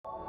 Welcome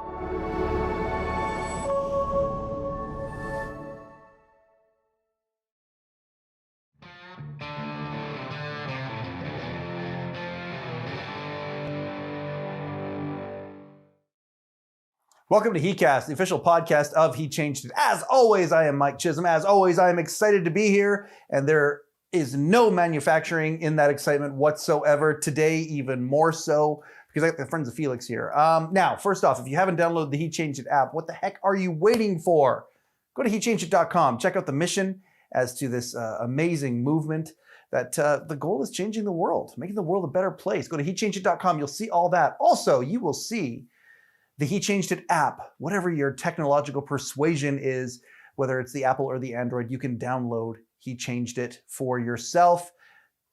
to HeCast, the official podcast of He Changed It. As always, I am Mike Chisholm. As always, I am excited to be here, and there is no manufacturing in that excitement whatsoever. Today, even more so, because I got the Friends of Felix here. Now, first off, if you haven't downloaded the He Changed It app, what the heck are you waiting for? Go to HeChangedIt.com. Check out the mission as to this amazing movement that the goal is changing the world, making the world a better place. Go to HeChangedIt.com. You'll see all that. Also, you will see the He Changed It app. Whatever your technological persuasion is, whether it's the Apple or the Android, you can download He Changed It for yourself.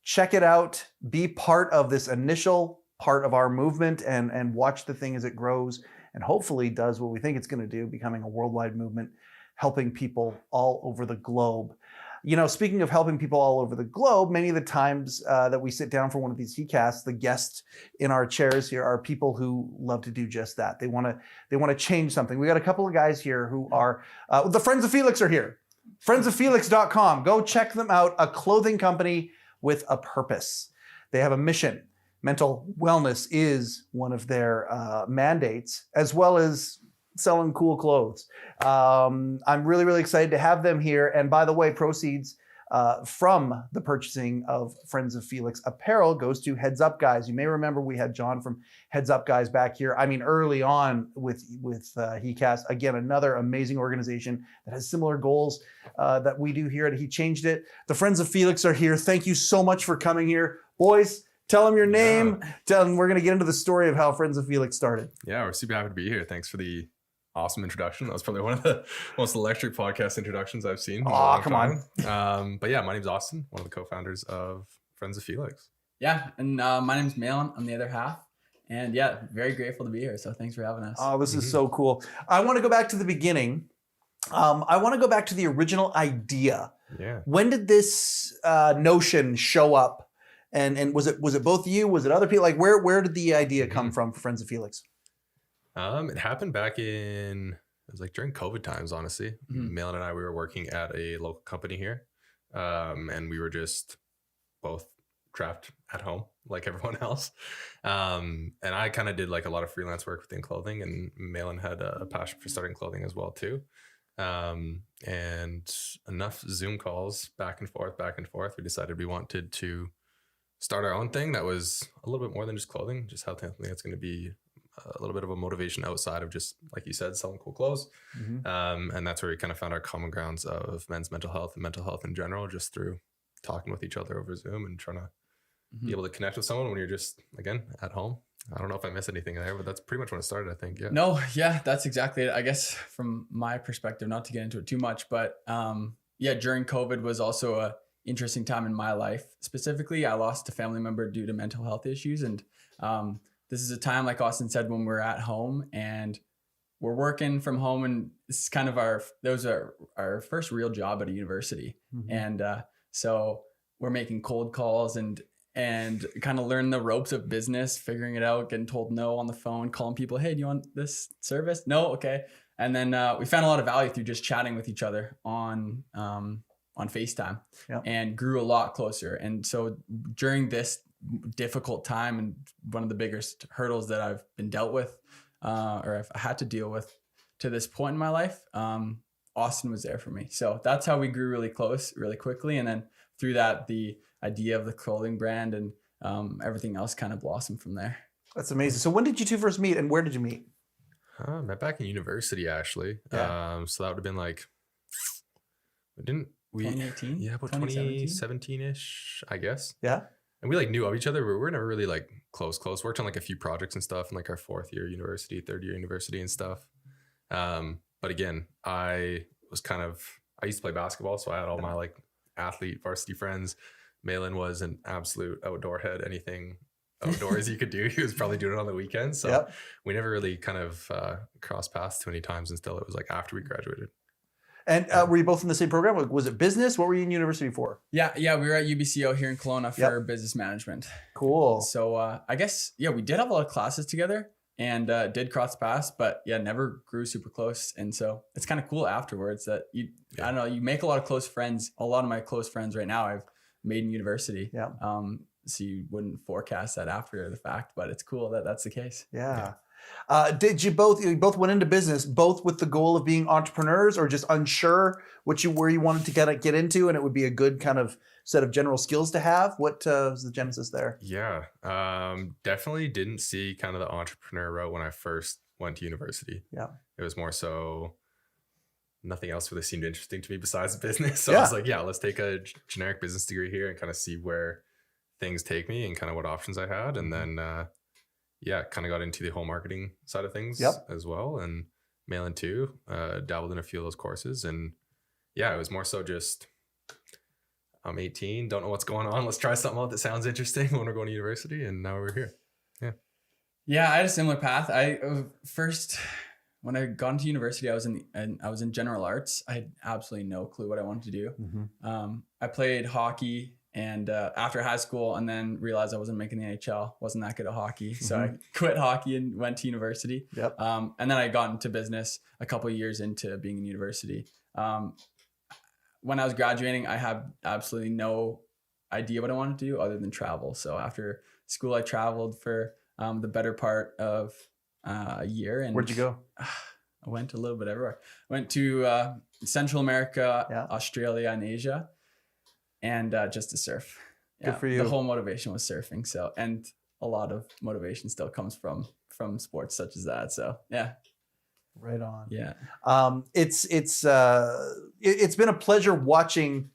Check it out. Be part of this initial part of our movement and watch the thing as it grows and hopefully does what we think it's going to do, becoming a worldwide movement, helping people all over the globe. You know, speaking of helping people all over the globe, many of the times that we sit down for one of these HeCasts, the guests in our chairs here are people who love to do just that. They want to change something. We got a couple of guys here who are, the Friends of Felix are here. Friendsoffelix.com. Go check them out. A clothing company with a purpose. They have a mission. Mental wellness is one of their mandates, as well as selling cool clothes. I'm really, really excited to have them here. And by the way, proceeds from the purchasing of Friends of Felix apparel goes to Heads Up Guys. You may remember we had John from Heads Up Guys back here. I mean, early on with HeCast. Again, another amazing organization that has similar goals that we do here at He Changed It. The Friends of Felix are here. Thank you so much for coming here. Boys, tell them your name. Yeah. Tell them we're going to get into the story of how Friends of Felix started. Yeah, we're super happy to be here. Thanks for the awesome introduction. That was probably one of the most electric podcast introductions I've seen. Oh, come on. But yeah, my name's Austin, one of the co-founders of Friends of Felix. Yeah, and my name's Mahlon. I'm the other half. And yeah, very grateful to be here. So thanks for having us. Oh, this is so cool. I want to go back to the beginning. I want to go back to the original idea. Yeah. When did this notion show up? And was it both of you? Was it other people? Like where did the idea come from for Friends of Felix? It happened back it was like during COVID times, honestly. Mm-hmm. Mahlon and I, we were working at a local company here. And we were just both trapped at home like everyone else. And I kind of did like a lot of freelance work within clothing, and Mahlon had a passion for starting clothing as well too. And enough Zoom calls back and forth, we decided we wanted to start our own thing that was a little bit more than just clothing, just how something that's going to be a little bit of a motivation outside of just, like you said, selling cool clothes. Mm-hmm. And that's where we kind of found our common grounds of men's mental health and mental health in general, just through talking with each other over Zoom and trying to be able to connect with someone when you're just, again, at home. I don't know if I missed anything there, but that's pretty much when it started, I think. Yeah. No, yeah, that's exactly it. I guess from my perspective, not to get into it too much, but yeah, during COVID was also a interesting time in my life. Specifically, I lost a family member due to mental health issues. And this is a time, like Austin said, when we're at home and we're working from home, and this is kind of our first real job at a university. Mm-hmm. And so we're making cold calls and kind of learn the ropes of business, figuring it out, getting told no on the phone, calling people, hey, do you want this service? No. Okay. And then we found a lot of value through just chatting with each other on FaceTime. Yep. And grew a lot closer. And so during this difficult time, and one of the biggest hurdles that I've been dealt with, or I've had to deal with to this point in my life, Austin was there for me. So that's how we grew really close, really quickly. And then through that, the idea of the clothing brand and everything else kind of blossomed from there. That's amazing. So when did you two first meet, and where did you meet? Met back in university, actually. Yeah. So that would have been like, 2018? Yeah, about 2017-ish, I guess. Yeah. And we like knew of each other. We were never really like close. Worked on like a few projects and stuff in like our third year university and stuff. But again, I used to play basketball. So I had all my like athlete varsity friends. Mahlon was an absolute outdoor head. Anything outdoors you could do, he was probably doing it on the weekends. So we never really kind of crossed paths too many times until it was like after we graduated. And were you both in the same program? Was it business? What were you in university for? Yeah. We were at UBCO here in Kelowna for business management. Cool. So I guess, we did have a lot of classes together. and did cross paths, but yeah, never grew super close. And so it's kind of cool afterwards that I don't know, you make a lot of close friends. A lot of my close friends right now I've made in university. Yeah. So you wouldn't forecast that after the fact, but it's cool that that's the case. Yeah. Did you both went into business, both with the goal of being entrepreneurs, or just unsure where you wanted to get into, and it would be a good kind of set of general skills to have? What was the genesis there? Yeah, definitely didn't see kind of the entrepreneur route when I first went to university. Yeah, it was more so nothing else really seemed interesting to me besides business. So I was like, yeah, let's take a generic business degree here and kind of see where things take me and kind of what options I had, and then kind of got into the whole marketing side of things as well, and Mahlon too. Dabbled in a few of those courses, and yeah, it was more so just I'm 18, don't know what's going on. Let's try something out that sounds interesting when we're going to university, and now we're here. Yeah, I had a similar path. When I got into university, I was in general arts. I had absolutely no clue what I wanted to do. Mm-hmm. I played hockey and after high school, and then realized I wasn't making the NHL. Wasn't that good at hockey, so I quit hockey and went to university. Yep. And then I got into business a couple of years into being in university. When I was graduating, I had absolutely no idea what I wanted to do other than travel. So after school, I traveled for the better part of a year. And where'd you go? I went a little bit everywhere. Went to Central America, Australia, and Asia, and just to surf. Good for you. The whole motivation was surfing. So, and a lot of motivation still comes from sports such as that. So yeah. Right on. Yeah. It's been a pleasure watching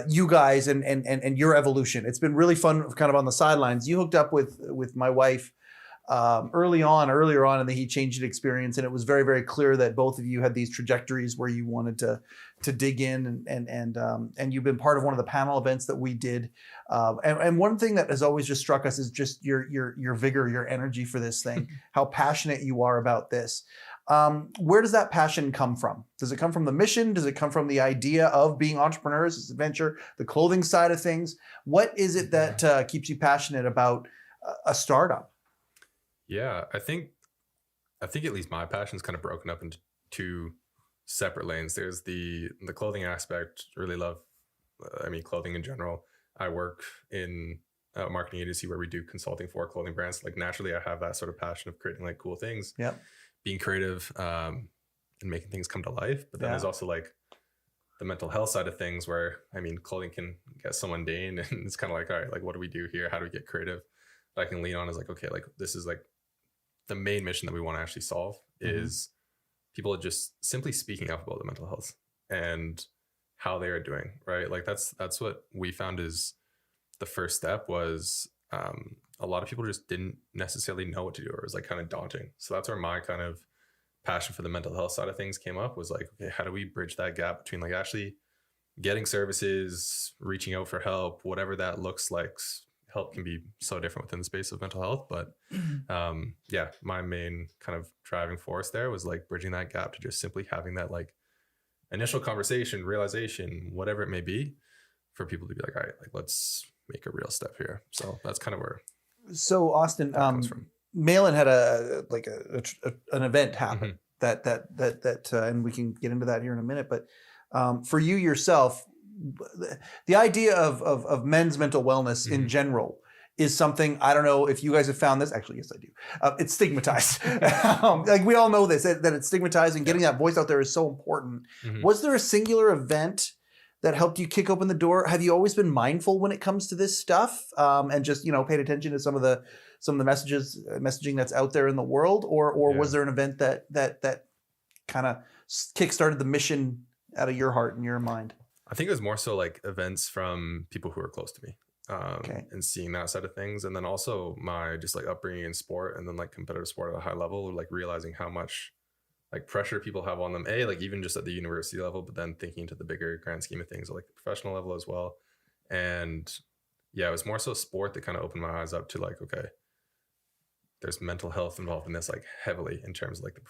you guys and your evolution. It's been really fun, kind of on the sidelines. You hooked up with my wife earlier on in the He Changed It experience, and it was very, very clear that both of you had these trajectories where you wanted to dig in, and you've been part of one of the panel events that we did. And one thing that has always just struck us is just your vigor, your energy for this thing, how passionate you are about this. Where does that passion come from? Does it come from the mission? Does it come from the idea of being entrepreneurs, this adventure, the clothing side of things? What is it that keeps you passionate about a startup? Yeah, I think at least my passion is kind of broken up into two separate lanes. There's the clothing aspect. Really love, clothing in general. I work in a marketing agency where we do consulting for clothing brands. Like naturally, I have that sort of passion of creating like cool things. Yeah. Being creative and making things come to life. But then there's also like the mental health side of things where, clothing can get so mundane, and it's kind of like, all right, like what do we do here? How do we get creative? That I can lean on is like, okay, like this is like the main mission that we want to actually solve is people just simply speaking up about the mental health and how they are doing, right? Like that's what we found is the first step was a lot of people just didn't necessarily know what to do, or it was like kind of daunting. So that's where my kind of passion for the mental health side of things came up, was like, okay, how do we bridge that gap between like actually getting services, reaching out for help, whatever that looks like. Help can be so different within the space of mental health, but my main kind of driving force there was like bridging that gap to just simply having that like initial conversation, realization, whatever it may be, for people to be like, all right, like let's make a real step here. So that's kind of where. So Austin, comes from. Mahlon had an event happen that and we can get into that here in a minute. But for you yourself, the idea of men's mental wellness in general is something, I don't know if you guys have found this. Actually, yes, I do. It's stigmatized. Like we all know this, that it's stigmatized, and getting that voice out there is so important. Was there a singular event that helped you kick open the door? Have you always been mindful when it comes to this stuff, and just paid attention to some of the messaging that's out there in the world, or was there an event that kind of kickstarted the mission out of your heart and your mind? I think it was more so like events from people who are close to me, and seeing that side of things, and then also my just like upbringing in sport, and then like competitive sport at a high level, like realizing how much like pressure people have on them, like even just at the university level, but then thinking to the bigger grand scheme of things at like the professional level as well. And yeah, it was more so sport that kind of opened my eyes up to like, okay, there's mental health involved in this like heavily in terms of like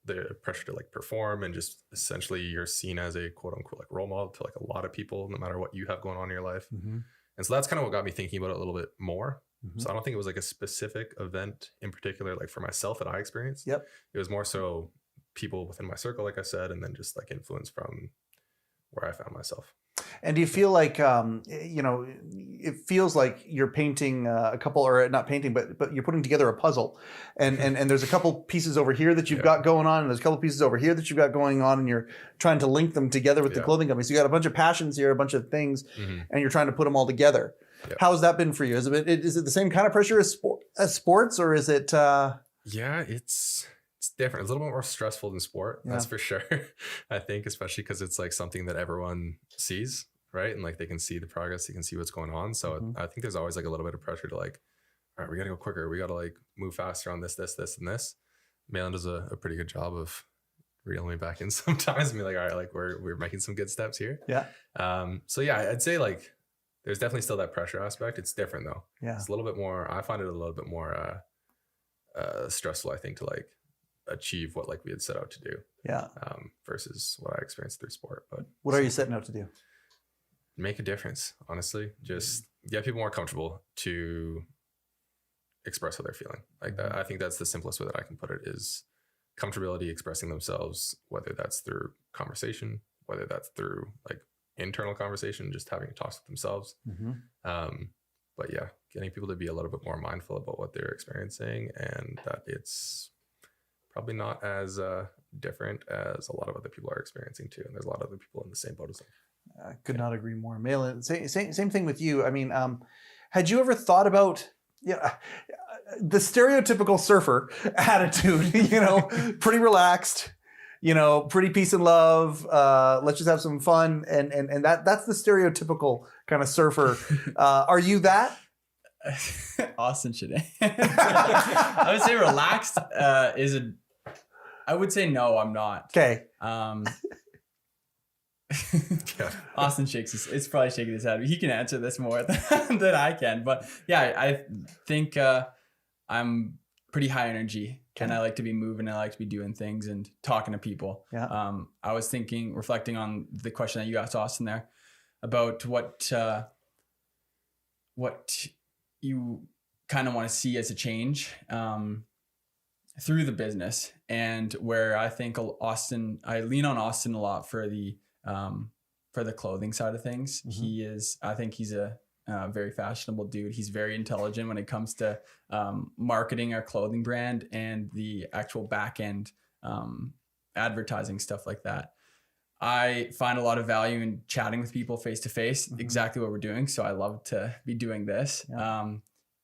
the pressure to like perform, and just essentially you're seen as a quote unquote like role model to like a lot of people, no matter what you have going on in your life. And so that's kind of what got me thinking about it a little bit more. So I don't think it was like a specific event in particular, like for myself that I experienced. Yep. It was more so people within my circle, like I said, and then just like influence from where I found myself. And do you feel like, it feels like you're painting a couple, or not painting, but you're putting together a puzzle, and there's a couple pieces over here that you've got going on, and there's a couple pieces over here that you've got going on, and you're trying to link them together with the clothing company. So you got a bunch of passions here, a bunch of things, and you're trying to put them all together. Yep. How's that been for you? Is it the same kind of pressure as sports, or is it? Yeah, it's different. It's a little bit more stressful than sport. That's for sure. I think, especially because it's like something that everyone sees, right? And like they can see the progress, they can see what's going on. So I think there's always like a little bit of pressure to like, all right, we got to go quicker. We got to like move faster on this, and this. Mahlon does a pretty good job of reeling me back in sometimes and be like, all right, like we're making some good steps here. Yeah. So yeah, I'd say like there's definitely still that pressure aspect. It's different though. Yeah. It's a little bit more, I find it a little bit more stressful, I think, to like achieve what like we had set out to do. Yeah. Versus what I experienced through sport. But what are you setting out to do? Make a difference, honestly. Just get people more comfortable to express how they're feeling. Like that. I think that's the simplest way that I can put it, is comfortability expressing themselves, whether that's through conversation, whether that's through like internal conversation, just having talks with themselves. But yeah, getting people to be a little bit more mindful about what they're experiencing, and that it's probably not as different as a lot of other people are experiencing too. And there's a lot of other people in the same boat as them. I could not agree more. Mahlon, same thing with you. I mean, had you ever thought about the stereotypical surfer attitude, pretty relaxed, pretty peace and love, let's just have some fun, and that's the stereotypical kind of surfer. Are you that? Austin should. I would say relaxed I would say no, I'm not. Okay. Austin it's probably shaking his head. He can answer this more than I can. But yeah, I think I'm pretty high energy, and I like to be moving. I like to be doing things and talking to people. Yeah. I was reflecting on the question that you asked Austin there about what you kind of want to see as a change through the business, and where I think I lean on Austin a lot for the clothing side of things. I think he's a very fashionable dude. He's very intelligent when it comes to marketing our clothing brand and the actual back end advertising, stuff like that. I find a lot of value in chatting with people face to face, exactly what we're doing. So I love to be doing this.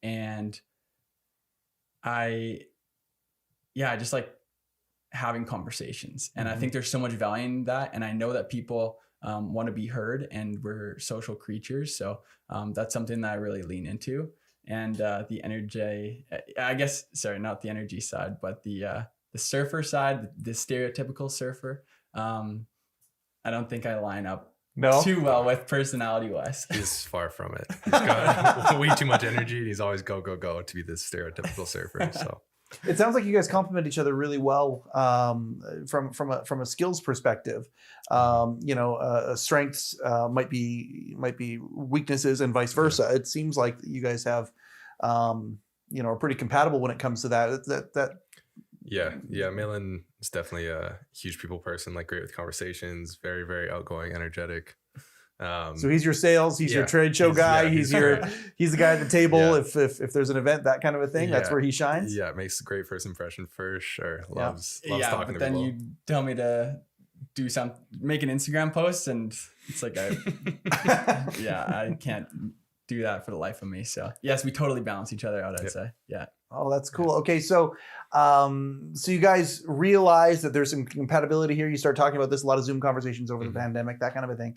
And I just like having conversations. And I think there's so much value in that. And I know that people want to be heard, and we're social creatures. So that's something that I really lean into. And the energy, I guess, sorry, not the energy side, but the surfer side, the stereotypical surfer. I don't think I line up too well with personality wise. He's far from it. He's got way too much energy, and he's always go to be this stereotypical surfer. So it sounds like you guys complement each other really well from a skills perspective. Strengths might be weaknesses, and vice versa. It seems like you guys have are pretty compatible when it comes to that. Yeah. Mahlon is definitely a huge people person, like great with conversations, very, very outgoing, energetic. So he's your sales, he's your trade show guy, he's the guy at the table. If there's an event, that kind of a thing, that's where he shines. Yeah, it makes a great first impression for sure. Loves talking but to people. Then you tell me to make an Instagram post, and it's like I can't do that for the life of me. So yes, we totally balance each other out, I'd say. Yeah. Oh, that's cool. Okay, so you guys realize that there's some compatibility here. You start talking about this, a lot of Zoom conversations over the pandemic, that kind of a thing.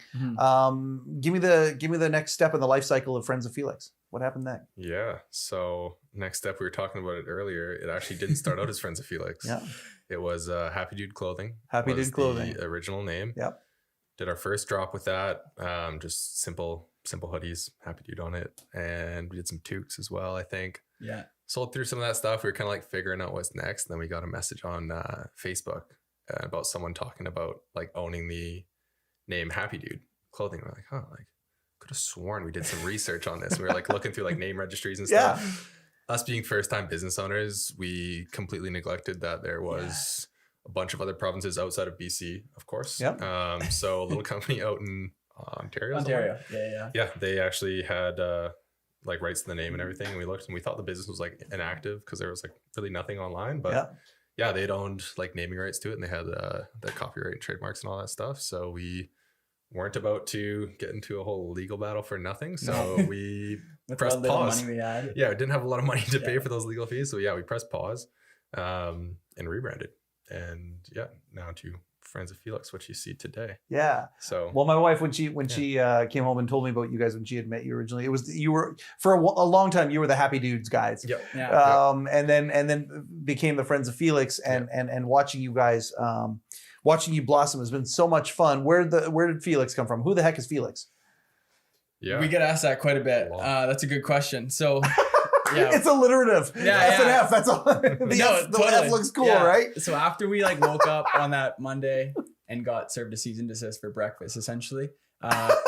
Give me the next step in the life cycle of Friends of Felix. What happened next? Yeah. So next step, we were talking about it earlier. It actually didn't start out as Friends of Felix. Yeah. It was Happy Dude Clothing. Happy Dude Clothing. The original name. Yep. Did our first drop with that. Just simple hoodies, Happy Dude on it, and we did some toques as well, I think. Yeah. Sold through some of that stuff. We were kind of like figuring out what's next. And then we got a message on Facebook about someone talking about like owning the name Happy Dude Clothing. We're like, could have sworn we did some research on this. We were like looking through like name registries and Yeah. stuff. Us being first time business owners, we completely neglected that there was a bunch of other provinces outside of BC, of course. Yep. So a little company out in Ontario. Ontario. Yeah. Yeah, they actually had like rights to the name and everything. And we looked and we thought the business was like inactive because there was like really nothing online. But yeah, they'd owned like naming rights to it, and they had the copyright and trademarks and all that stuff. So we weren't about to get into a whole legal battle for nothing. So we pressed pause. Money we had. Yeah, we didn't have a lot of money to pay for those legal fees. So yeah, we pressed pause and rebranded. And yeah, now to Friends of Felix, which you see today. Yeah. So well, my wife, when she came home and told me about you guys when she had met you originally, you were for a long time you were the Happy Dudes guys. Yep. Yeah. And then became the Friends of Felix, and watching you guys, watching you blossom has been so much fun. Where did Felix come from? Who the heck is Felix? Yeah, we get asked that quite a bit. Wow. That's a good question. So yeah, it's alliterative. Yeah, That's an yeah. F. That's all. The totally. F looks cool, right? So after we like woke up on that Monday and got served a cease and desist for breakfast, essentially,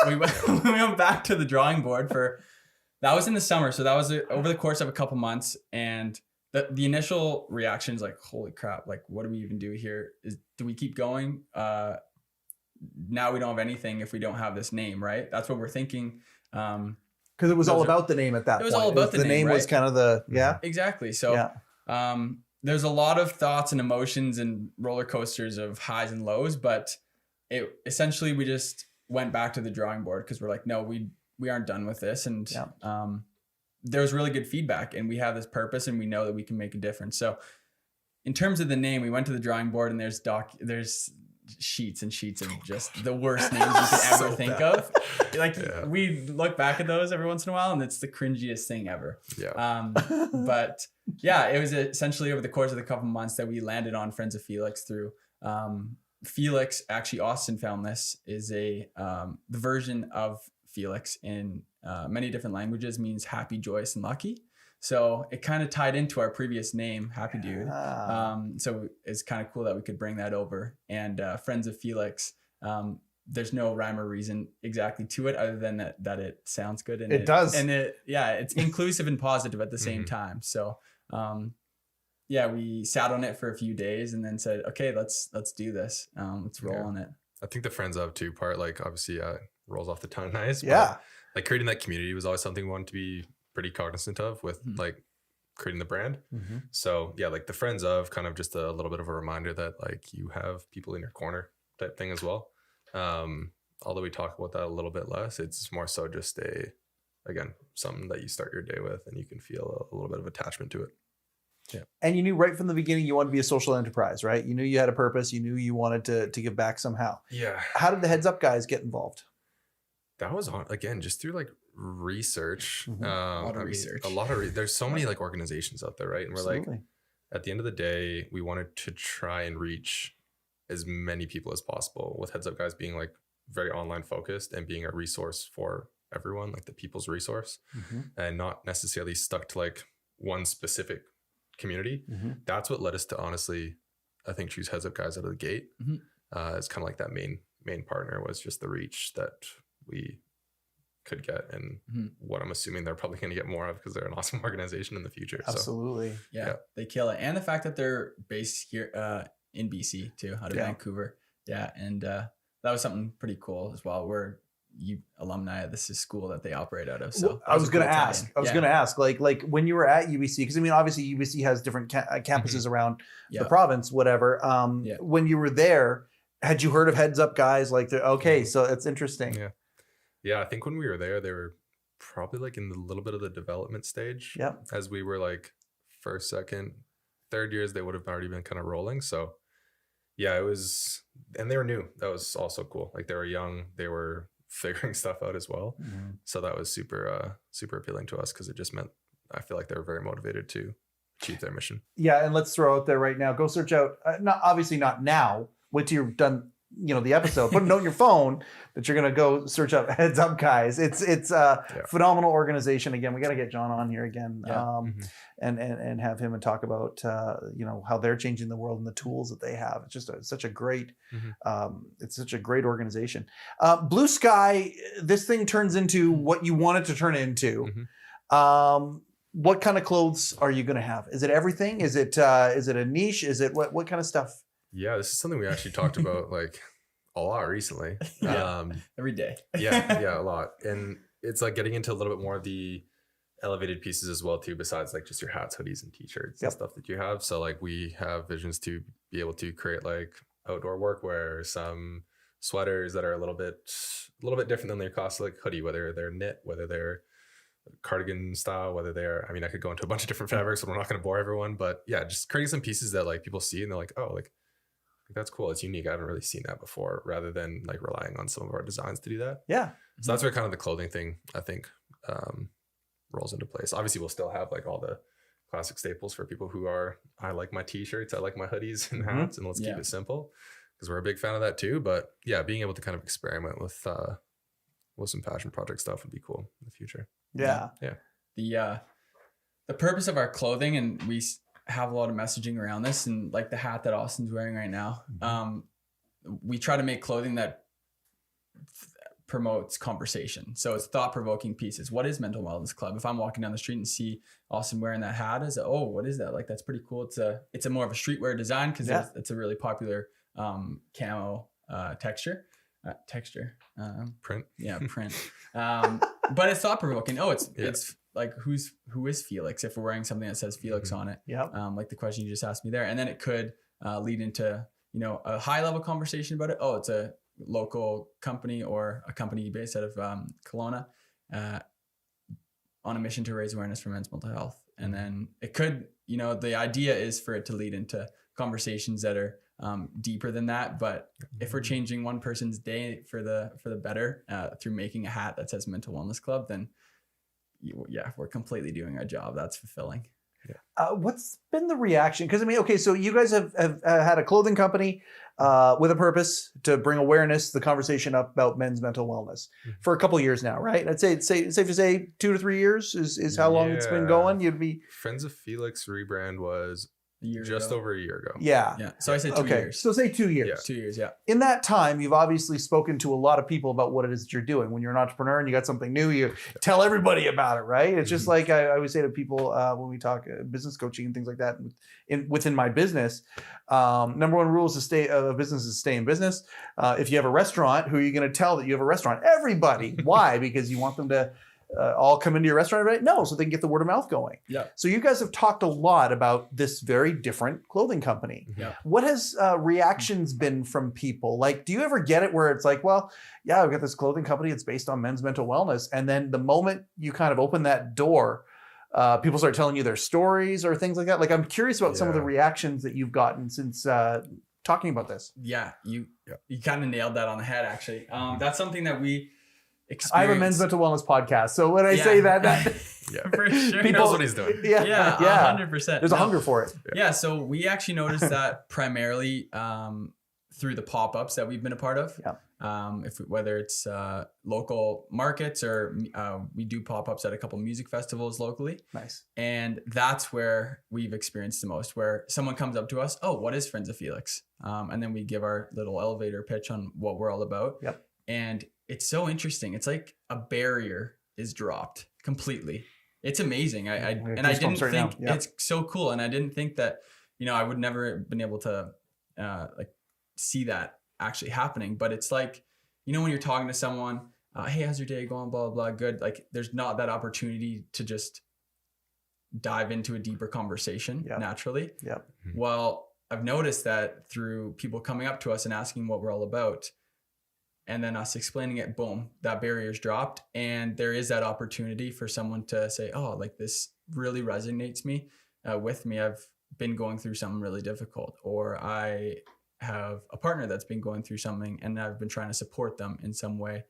we went back to the drawing board that was in the summer. So that was over the course of a couple months. And the initial reaction is like, holy crap, like what do we even do here? Do we keep going? Now we don't have anything if we don't have this name, right? That's what we're thinking. Because it was all about the name at that point. It was all about the name, was right? kind of the Exactly. So there's a lot of thoughts and emotions and roller coasters of highs and lows, but essentially we just went back to the drawing board because we're like, no, we aren't done with this. And there was really good feedback, and we have this purpose and we know that we can make a difference. So in terms of the name, we went to the drawing board, and there's sheets and sheets of just the worst names you could ever think of. Like we look back at those every once in a while, and it's the cringiest thing ever. Yeah. But yeah, it was essentially over the course of the couple months that we landed on Friends of Felix through Felix. Actually, Austin found this is the version of Felix in many different languages means happy, joyous, and lucky. So it kind of tied into our previous name, Happy Dude. So it's kind of cool that we could bring that over. And Friends of Felix, there's no rhyme or reason exactly to it other than that it sounds good. And it does. And it's inclusive and positive at the same time. So we sat on it for a few days and then said, okay, let's do this. Let's roll on it. I think the Friends of too part, like obviously rolls off the tongue nice. Yeah. But, like creating that community was always something we wanted to be pretty cognizant of with like creating the brand. So yeah, like the Friends of kind of just a little bit of a reminder that like you have people in your corner type thing as well. Although we talk about that a little bit less, it's more so just something that you start your day with and you can feel a little bit of attachment to it. Yeah. And you knew right from the beginning you wanted to be a social enterprise, right? You knew you had a purpose. You knew you wanted to give back somehow. Yeah. How did the Heads Up guys get involved? That was just through like research. A lot of research. There's so many like organizations out there, right? And we're Absolutely. like, at the end of the day, we wanted to try and reach as many people as possible, with Heads Up guys being like very online focused and being a resource for everyone, like the people's resource, and not necessarily stuck to like one specific community. That's what led us to honestly, I think, choose Heads Up guys out of the gate. It's kind of like that main partner was just the reach that we could get, and what I'm assuming they're probably going to get more of because they're an awesome organization in the future. Absolutely. So, yeah, they kill it. And the fact that they're based here in BC too, out of Vancouver. Yeah. And that was something pretty cool as well. We're alumni. This is school that they operate out of. So I was going to ask, like when you were at UBC, because I mean, obviously UBC has different campuses around the province, whatever. When you were there, had you heard of Heads Up guys? Like, okay, so it's interesting. Yeah, I think when we were there, they were probably like in a little bit of the development stage. Yeah. As we were like first, second, third years, they would have already been kind of rolling. So yeah, it was, and they were new. That was also cool. Like they were young, they were figuring stuff out as well. So that was super appealing to us because it just meant, I feel like they were very motivated to achieve their mission. Yeah. And let's throw out there right now, go search out, not now, wait till you're done the episode, put a note in your phone that you're going to go search up Heads Up Guys. It's a phenomenal organization. Again, we got to get John on here again. And have him and talk about how they're changing the world and the tools that they have. It's just such a great it's such a great organization. Blue Sky, this thing turns into what you want it to turn into. What kind of clothes are you going to have? Is it everything? Is it a niche? Is it what kind of stuff? Yeah, this is something we actually talked about like a lot recently. Every day. yeah, a lot. And it's like getting into a little bit more of the elevated pieces as well too, besides like just your hats, hoodies, and t-shirts and stuff that you have. So like we have visions to be able to create like outdoor workwear, some sweaters that are a little bit different than their classic hoodie, whether they're knit, whether they're cardigan style, whether they're, I could go into a bunch of different fabrics, but we're not going to bore everyone. But yeah, just creating some pieces that like people see and they're like, oh, like that's cool. It's unique. I haven't really seen that before, rather than like relying on some of our designs to do that. Yeah. So that's where kind of the clothing thing, I think, rolls into place. Obviously, we'll still have like all the classic staples for people who are, I like my t-shirts, I like my hoodies and hats, and let's keep it simple because we're a big fan of that too. But yeah, being able to kind of experiment with some passion project stuff would be cool in the future. Yeah. The purpose of our clothing, and we have a lot of messaging around this, and like the hat that Austin's wearing right now, we try to make clothing that promotes conversation. So it's thought-provoking pieces. What is Mental Wellness Club? If I'm walking down the street and see Austin wearing that hat, what is that? Like, that's pretty cool. It's a more of a streetwear design because it's a really popular camo texture. Print. Yeah, print. But it's thought-provoking. It's like who is Felix? If we're wearing something that says Felix on it, like the question you just asked me there, and then it could lead into a high-level conversation about it. Oh, it's a local company or a company based out of Kelowna on a mission to raise awareness for men's mental health, and then it could the idea is for it to lead into conversations that are deeper than that. But if we're changing one person's day for the better through making a hat that says Mental Wellness Club, then we're completely doing our job. That's fulfilling. What's been the reaction? Because so you guys have had a clothing company with a purpose to bring awareness, the conversation up about men's mental wellness for a couple of years now, right? I'd say it's safe to say 2 to 3 years is how long it's been going. You'd be Friends of Felix rebrand was just over a year ago. Yeah. So I said 2 years. So say 2 years. Yeah. 2 years. Yeah. In that time, you've obviously spoken to a lot of people about what it is that you're doing. When you're an entrepreneur and you got something new, you tell everybody about it, right? It's just like I always say to people when we talk business coaching and things like that within my business. Number one rule is business is stay in business. If you have a restaurant, who are you going to tell that you have a restaurant? Everybody. Why? Because you want them to all come into your restaurant, right? No, so they can get the word of mouth going. Yeah. So you guys have talked a lot about this very different clothing company. Yeah. What has reactions been from people? Like, do you ever get it where it's like, well, yeah, I've got this clothing company. It's based on men's mental wellness. And then the moment you kind of open that door, people start telling you their stories or things like that. Like, I'm curious about some of the reactions that you've gotten since talking about this. Yeah. You kind of nailed that on the head, actually. That's something that we experience. I have a men's mental wellness podcast. So when I say that for sure. He knows what he's doing. Yeah. 100%. There's a hunger for it. Yeah. So we actually noticed that primarily through the pop-ups that we've been a part of. Yeah. Whether it's local markets or we do pop-ups at a couple music festivals locally. Nice. And that's where we've experienced the most, where someone comes up to us, oh, what is Friends of Felix? And then we give our little elevator pitch on what we're all about. Yep. And it's so interesting. It's like a barrier is dropped completely. It's amazing. I didn't think it's so cool. And I didn't think that, I would never been able to see that actually happening. But it's like, when you're talking to someone, hey, how's your day going? Blah, blah, blah. Good. Like, there's not that opportunity to just dive into a deeper conversation naturally. Yeah. Well, I've noticed that through people coming up to us and asking what we're all about, and then us explaining it, boom, that barrier's dropped. And there is that opportunity for someone to say, oh, like this really resonates with me. I've been going through something really difficult, or I have a partner that's been going through something and I've been trying to support them in some way.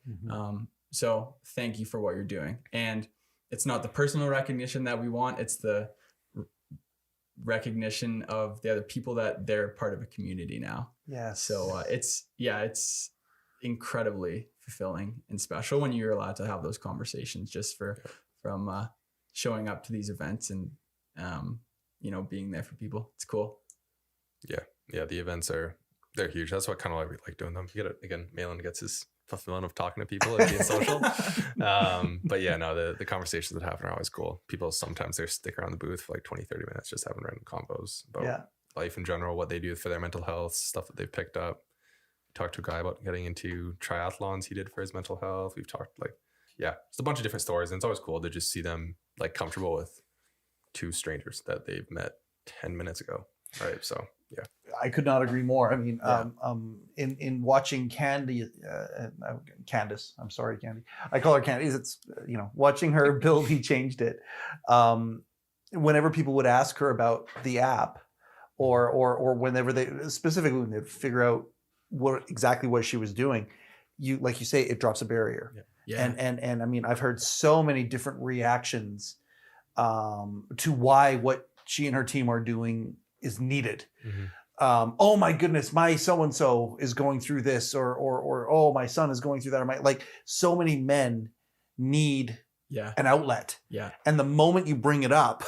So thank you for what you're doing. And it's not the personal recognition that we want. It's the recognition of the other people that they're part of a community now. Yes. So it's incredibly fulfilling and special when you're allowed to have those conversations just from showing up to these events and being there for people. It's cool. Yeah, the events they're huge. That's what kind of why we like doing them. You get it again. Mahlon gets his fulfillment of talking to people and being social. But yeah, no, the conversations that happen are always cool. People sometimes they stick around the booth for like 20, 30 minutes just having random combos about life in general, what they do for their mental health, stuff that they've picked up. Talked to a guy about getting into triathlons he did for his mental health. We've talked it's a bunch of different stories, and it's always cool to just see them like comfortable with two strangers that they've met 10 minutes ago. Right. So yeah. I could not agree more. I mean, in watching Candice, I'm sorry, Candy. I call her Candice. It's, watching her build, he changed it. Whenever people would ask her about the app or whenever specifically when they figure out exactly what she was doing, like you say, it drops a barrier. Yeah. And I mean, I've heard so many different reactions to why what she and her team are doing is needed. Mm-hmm. Oh my goodness, my so-and-so is going through this, or oh, my son is going through that, or so many men need an outlet. Yeah. And the moment you bring it up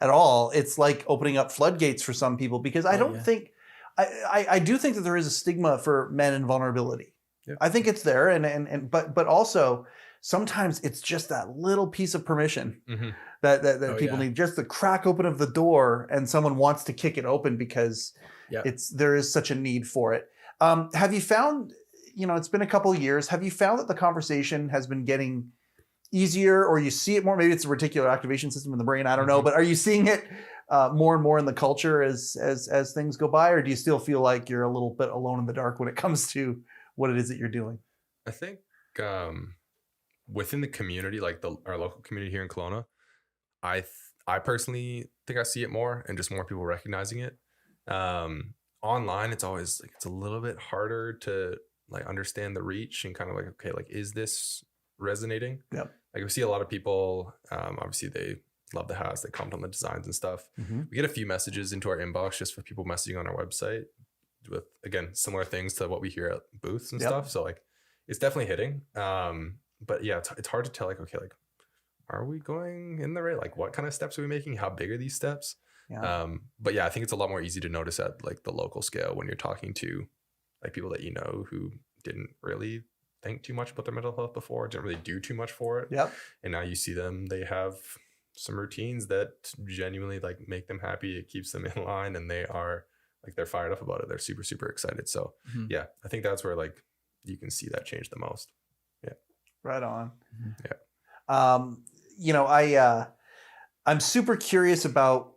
at all, it's like opening up floodgates for some people, because I don't think, I do think that there is a stigma for men and vulnerability. Yep. I think it's there, but also sometimes it's just that little piece of permission that people need, just the crack open of the door, and someone wants to kick it open because there is such a need for it. Have you found, it's been a couple of years, have you found that the conversation has been getting easier, or you see it more? Maybe it's a reticular activation system in the brain, I don't know, but are you seeing it more and more in the culture as things go by, or do you still feel like you're a little bit alone in the dark when it comes to what it is that you're doing? I think within the community, like our local community here in Kelowna, I personally think I see it more, and just more people recognizing it. Online, it's always it's a little bit harder to understand the reach and kind of okay, is this resonating? Yep. We see a lot of people, obviously they love the house, they comment on the designs and stuff. Mm-hmm. We get a few messages into our inbox just for people messaging on our website with, again, similar things to what we hear at booths and stuff. So it's definitely hitting. But yeah, it's hard to tell, okay, are we going in the right, what kind of steps are we making? How big are these steps? Yeah. But yeah, I think it's a lot more easy to notice at the local scale when you're talking to people that who didn't really think too much about their mental health before, didn't really do too much for it. Yep. And now you see them, they have some routines that genuinely make them happy. It keeps them in line, and they are they're fired up about it. They're super, super excited. So yeah, I think that's where you can see that change the most. Yeah. Right on. Yeah. I'm super curious about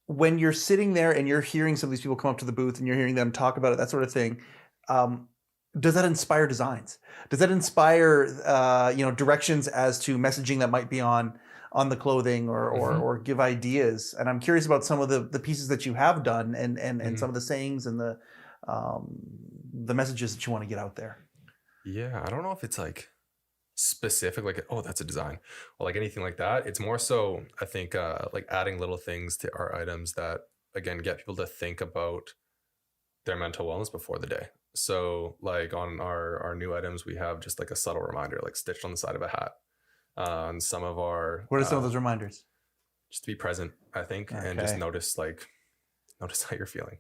when you're sitting there and you're hearing some of these people come up to the booth and you're hearing them talk about it, that sort of thing. Does that inspire designs? Does that inspire, directions as to messaging that might be on the clothing or give ideas? And I'm curious about some of the pieces that you have done and some of the sayings and the messages that you want to get out there. Yeah. I don't know if it's specific, oh, that's a design, or anything like that. It's more so, I think, adding little things to our items that, again, get people to think about their mental wellness before the day. So on our new items, we have just a subtle reminder, stitched on the side of a hat. On some of our, what are some of those reminders? Just to be present, I think, and just notice how you're feeling.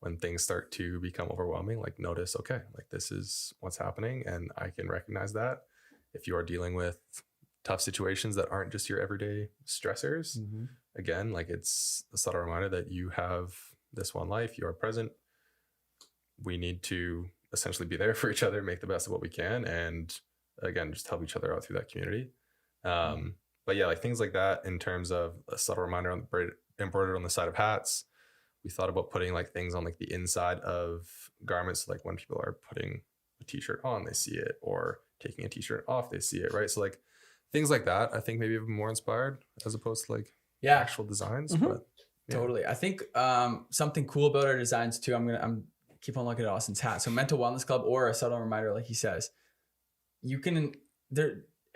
When things start to become overwhelming, notice, okay, this is what's happening, and I can recognize that. If you are dealing with tough situations that aren't just your everyday stressors, again, it's a subtle reminder that you have this one life, you are present. We need to essentially be there for each other, make the best of what we can, and again, just help each other out through that community. But yeah, things like that, in terms of a subtle reminder embroidered on the side of hats. We thought about putting things on the inside of garments, when people are putting a t-shirt on, they see it, or taking a t-shirt off, they see it, right? So things like that, I think maybe have been more inspired as opposed to actual designs. But yeah. Totally. I think something cool about our designs too, I'm keep on looking at Austin's hat. So Mental Wellness Club, or a subtle reminder, like he says, you can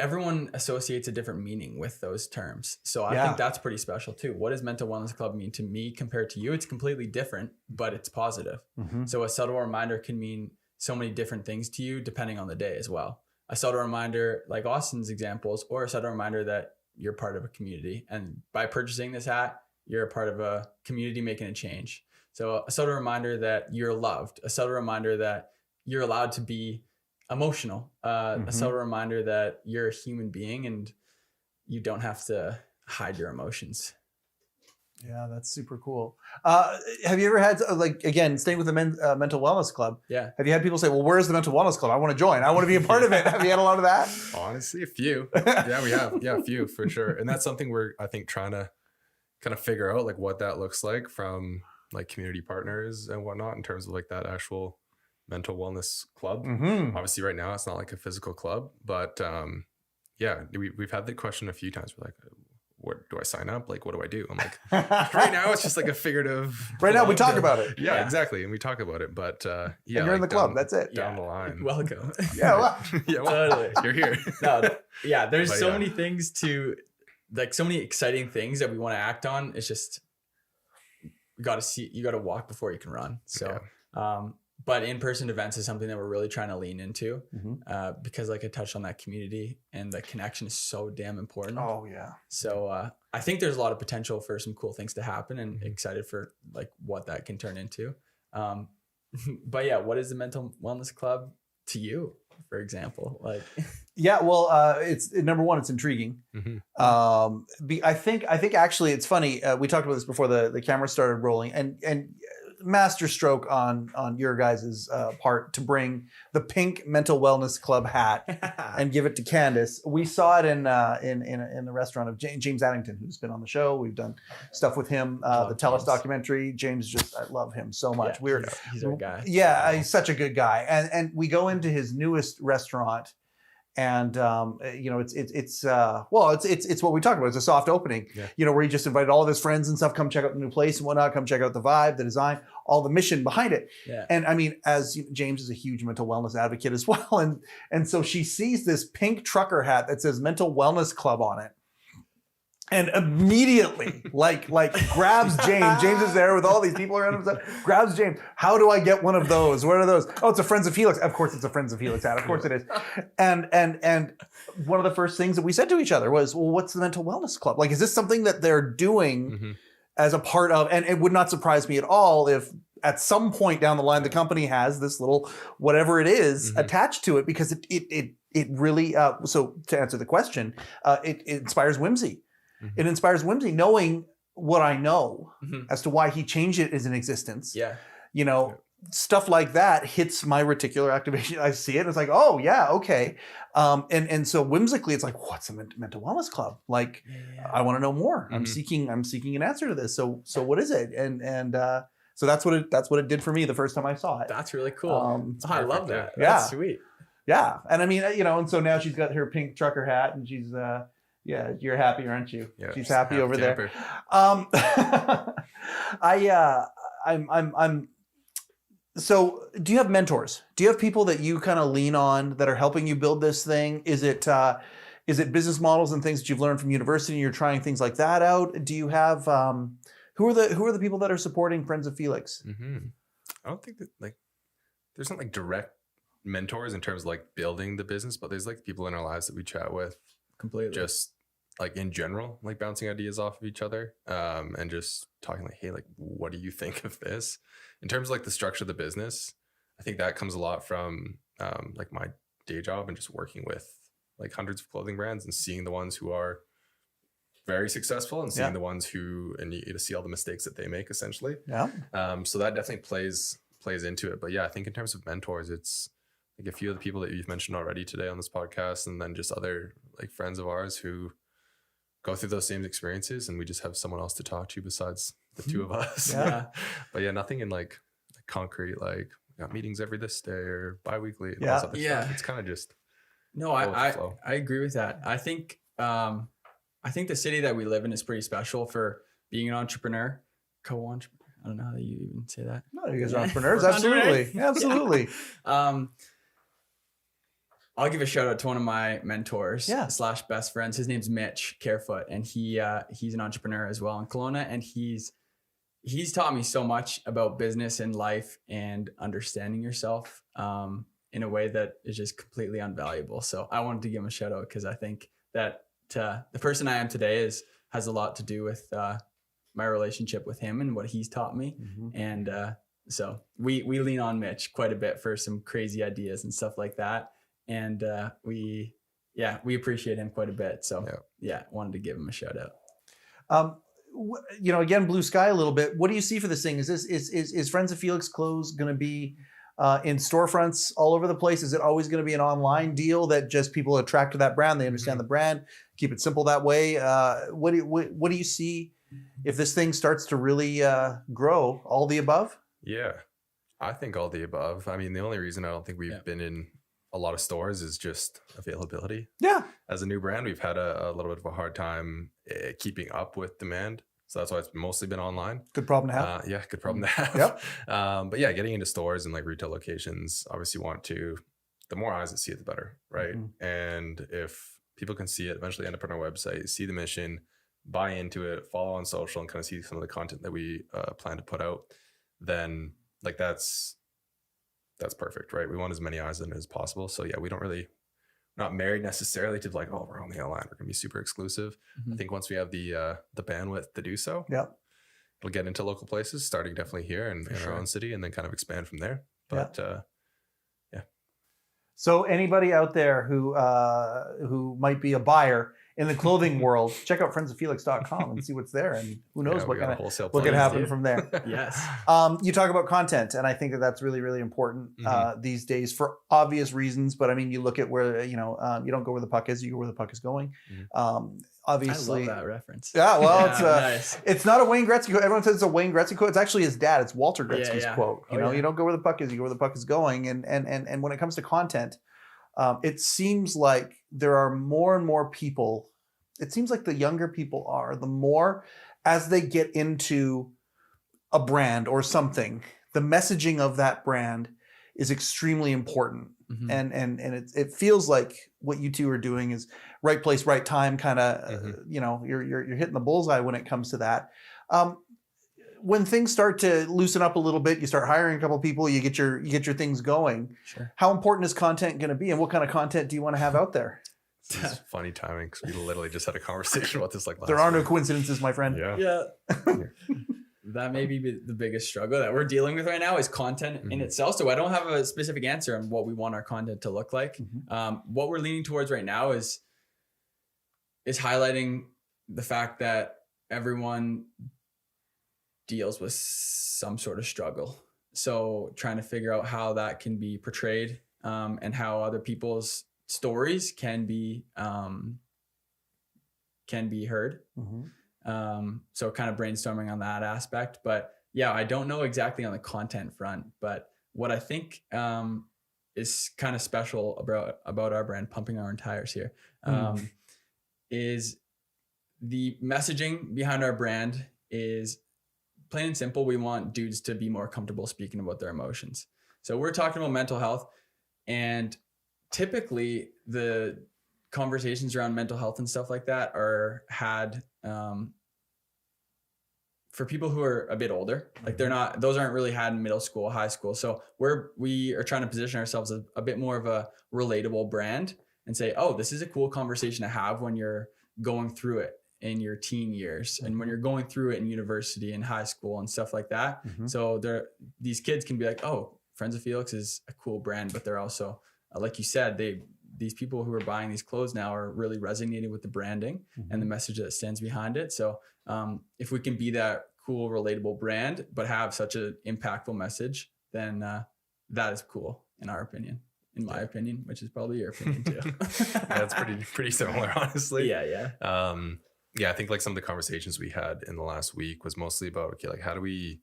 everyone associates a different meaning with those terms. So I think that's pretty special too. What does Mental Wellness Club mean to me compared to you? It's completely different, but it's positive. So a subtle reminder can mean so many different things to you depending on the day as well. A subtle reminder, like Austin's examples, or a subtle reminder that you're part of a community. And by purchasing this hat, you're a part of a community making a change. So a subtle reminder that you're loved, a subtle reminder that you're allowed to be emotional, a subtle reminder that you're a human being and you don't have to hide your emotions. Yeah, that's super cool. Have you ever had, like, again, staying with the Mental Wellness Club? Yeah. Have you had people say, well, where's the Mental Wellness Club? I want to join. I want to be a part of it. Have you had a lot of that? Honestly, a few. Yeah, we have. Yeah, a few for sure. And that's something we're, I think, trying to kind of figure out like what that looks like from like community partners and whatnot in terms of like that actual mental wellness club. Obviously right now it's not like a physical club, but yeah, we've had the question a few times. We're like, what do I sign up? Like, what do I do? I'm like, right now it's just like a figurative. Right now we talk about it. Yeah, exactly. And we talk about it, but yeah. And you're in the club. That's it. Down the line. Welcome. Yeah. Well, Yeah, well, totally. You're here. No, yeah, there's But so yeah. many things to, like so many exciting things that we want to act on. It's just, you got to walk before you can run. So, but in-person events is something that we're really trying to lean into because like I touched on, that community and the connection is so damn important. Oh yeah. So I think there's a lot of potential for some cool things to happen and excited for like what that can turn into. But yeah, what is the Mental Wellness Club to you, for example? Like, yeah, well, it's number one, it's intriguing. I think actually it's funny. We talked about this before the camera started rolling, and master stroke on your guys' part to bring the pink Mental Wellness Club hat and give it to Candace. We saw it in the restaurant of James Addington, who's been on the show. We've done stuff with him, the TELUS documentary. James, I love him so much. He's our guy. Yeah, he's such a good guy. And we go into his newest restaurant. And you know, it's what we talked about. It's a soft opening, you know, where he just invited all of his friends and stuff, come check out the new place and whatnot, come check out the vibe, the design, all the mission behind it. And I mean, as James is a huge mental wellness advocate as well, and so she sees this pink trucker hat that says Mental Wellness Club on it. And immediately, like grabs James. James is there with all these people around him. Grabs James. How do I get one of those? What are those? Oh, it's a Friends of Felix. Of course, it's a Friends of Felix hat. Of course it is. And one of the first things that we said to each other was, well, what's the Mental Wellness Club? Like, is this something that they're doing as a part of? And it would not surprise me at all if at some point down the line the company has this little whatever it is attached to it, because it really. So to answer the question, it inspires whimsy. It inspires whimsy, knowing what I know as to why he changed it as an existence. Yeah. You know, stuff like that hits my reticular activation. I see it. And it's like, oh yeah, okay. And so whimsically, it's like, what's a Mental Wellness Club? Like, I want to know more. I'm seeking an answer to this. So what is it? And so that's what it did for me the first time I saw it. That's really cool. I love that. Yeah. That's sweet. Yeah. And I mean, you know, and so now she's got her pink trucker hat and she's, yeah, you're happy, aren't you? Yeah, she's happy over camper. There. I'm. So, do you have mentors? Do you have people that you kind of lean on that are helping you build this thing? Is it business models and things that you've learned from university and you're trying things like that out? Do you have who are the people that are supporting Friends of Felix? I don't think that like there's not like direct mentors in terms of like building the business, but there's like people in our lives that we chat with. Completely. Just like in general, like bouncing ideas off of each other and just talking like, hey, like, what do you think of this? In terms of like the structure of the business, I think that comes a lot from like my day job and just working with like hundreds of clothing brands and seeing the ones who are very successful and seeing the ones who, and you get to see all the mistakes that they make essentially. Yeah. So that definitely plays into it. But yeah, I think in terms of mentors, it's like a few of the people that you've mentioned already today on this podcast, and then just other like friends of ours who go through those same experiences, and we just have someone else to talk to besides the two of us. Yeah. But yeah, nothing in like concrete, like we got meetings every this day or bi-weekly. And all this stuff. It's kind of just. No, I agree with that. I think the city that we live in is pretty special for being an entrepreneur, co-entrepreneur. I don't know how you even say that. No, you guys are entrepreneurs. Absolutely. Absolutely. I'll give a shout out to one of my mentors Yeah. / best friends. His name's Mitch Carefoot, and he's an entrepreneur as well in Kelowna, and he's taught me so much about business and life and understanding yourself in a way that is just completely invaluable. So I wanted to give him a shout out because I think that the person I am today has a lot to do with my relationship with him and what he's taught me. And so we lean on Mitch quite a bit for some crazy ideas and stuff like that. And we appreciate him quite a bit. So wanted to give him a shout out. Again, blue sky a little bit. What do you see for this thing? Is Friends of Felix clothes going to be in storefronts all over the place? Is it always going to be an online deal that just people attract to that brand? They understand the brand, keep it simple that way. What do you see if this thing starts to really grow? All the above? Yeah, I think all the above. I mean, the only reason I don't think we've been in a lot of stores is just availability. Yeah. As a new brand, we've had a little bit of a hard time keeping up with demand. So that's why it's mostly been online. Good problem to have. Good problem to have. Yep. But yeah, getting into stores and like retail locations, obviously the more eyes that see it, the better, right? And if people can see it, eventually end up on our website, see the mission, buy into it, follow on social and kind of see some of the content that we plan to put out, then like that's perfect, right? We want as many eyes on it as possible. So yeah, not married necessarily to like, oh, we're only online, we're gonna be super exclusive. I think once we have the bandwidth to do so, it'll get into local places, starting definitely here in our own city, and then kind of expand from there. But so anybody out there who might be a buyer in the clothing world, check out friendsoffelix.com and see what's there, and who knows what can happen from there. Yes. You talk about content, and I think that's really, really important these days for obvious reasons. But I mean, you look at where you don't go where the puck is, you go where the puck is going. Obviously, I love that reference. Yeah, well, nice. It's not a Wayne Gretzky quote. Everyone says it's a Wayne Gretzky quote. It's actually his dad. It's Walter Gretzky's quote. You don't go where the puck is, you go where the puck is going. And when it comes to content, it seems like there are more and more people. It seems like the younger people are, the more as they get into a brand or something, the messaging of that brand is extremely important. And it feels like what you two are doing is right place, right time, kind of, you're hitting the bullseye when it comes to that. When things start to loosen up a little bit, you start hiring a couple of people, you get your things going. Sure. How important is content going to be, and what kind of content do you want to have out there? This is funny timing because we literally just had a conversation about this like last There are no week. coincidences, my friend. Yeah. That may be the biggest struggle that we're dealing with right now is content in itself. So I don't have a specific answer on what we want our content to look like. What we're leaning towards right now is highlighting the fact that everyone deals with some sort of struggle. So trying to figure out how that can be portrayed and how other people's stories can be heard. So kind of brainstorming on that aspect, but yeah, I don't know exactly on the content front, but what I think is kind of special about our brand, pumping our own tires here, is the messaging behind our brand is plain and simple. We want dudes to be more comfortable speaking about their emotions. So we're talking about mental health, and typically the conversations around mental health and stuff like that are had for people who are a bit older. Like those aren't really had in middle school, high school. So we are trying to position ourselves as a bit more of a relatable brand and say, oh, this is a cool conversation to have when you're going through it in your teen years and when you're going through it in university and high school and stuff like that. So these kids can be like, oh, Friends of Felix is a cool brand, but they're also, like you said, these people who are buying these clothes now are really resonating with the branding and the message that stands behind it. So if we can be that cool, relatable brand, but have such an impactful message, then that is cool in our opinion. In my opinion, which is probably your opinion too. That's pretty similar, honestly. Yeah. I think like some of the conversations we had in the last week was mostly about, okay, like how do we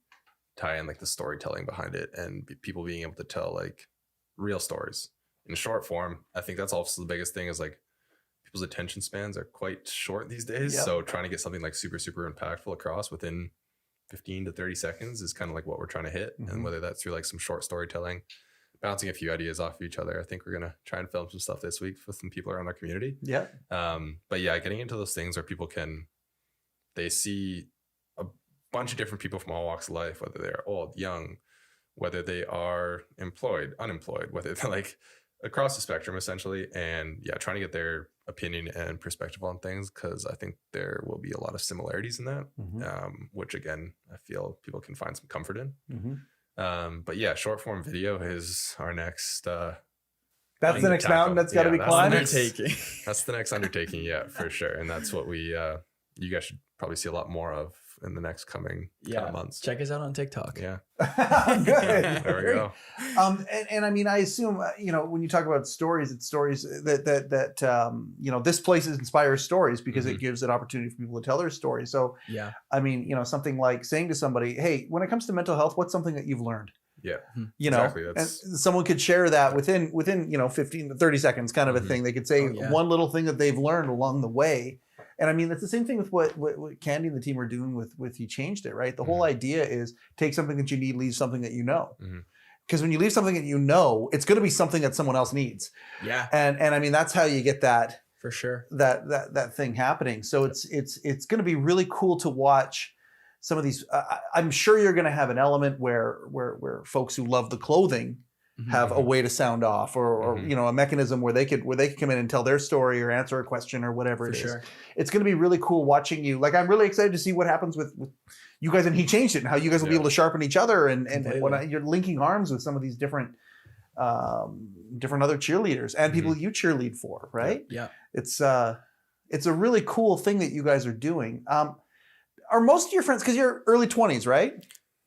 tie in like the storytelling behind it and people being able to tell like real stories in short form. I think that's also the biggest thing is like people's attention spans are quite short these days. Yep. So trying to get something like super, super impactful across within 15 to 30 seconds is kind of like what we're trying to hit. And whether that's through like some short storytelling, bouncing a few ideas off of each other. I think we're gonna try and film some stuff this week with some people around our community. Yeah. But yeah, getting into those things where people they see a bunch of different people from all walks of life, whether they're old, young, whether they are employed, unemployed, whether they're like across the spectrum essentially, and yeah, trying to get their opinion and perspective on things, because I think there will be a lot of similarities in that, which again, I feel people can find some comfort in. But yeah, short form video is our next that's the next mountain that's got to be climbed. That's the next undertaking, yeah, for sure. And that's what we you guys should probably see a lot more of in the next coming kind of months. Check us out on TikTok. Good. There we go. And I mean, I assume when you talk about stories, it's stories that this place inspires stories because it gives an opportunity for people to tell their story. So yeah, I mean, something like saying to somebody, hey, when it comes to mental health, what's something that you've learned? Yeah, exactly. And someone could share that within 15 to 30 seconds, kind of a thing. They could say one little thing that they've learned along the way. And I mean, that's the same thing with what Candy and the team are doing with He Changed It, right? The whole idea is take something that you need, leave something that you know. Because when you leave something that you know, it's going to be something that someone else needs. Yeah. And I mean, that's how you get that for sure. That thing happening. So it's going to be really cool to watch some of these. I'm sure you're going to have an element where folks who love the clothing have a way to sound off, or a mechanism where they could come in and tell their story or answer a question or whatever it is. Sure. It's going to be really cool watching you. Like, I'm really excited to see what happens with you guys and He Changed It, and how you guys will be able to sharpen each other and when you're linking arms with some of these different other cheerleaders and people you cheerlead for, right? Yeah. It's a really cool thing that you guys are doing. Are most of your friends, because you're early 20s, right?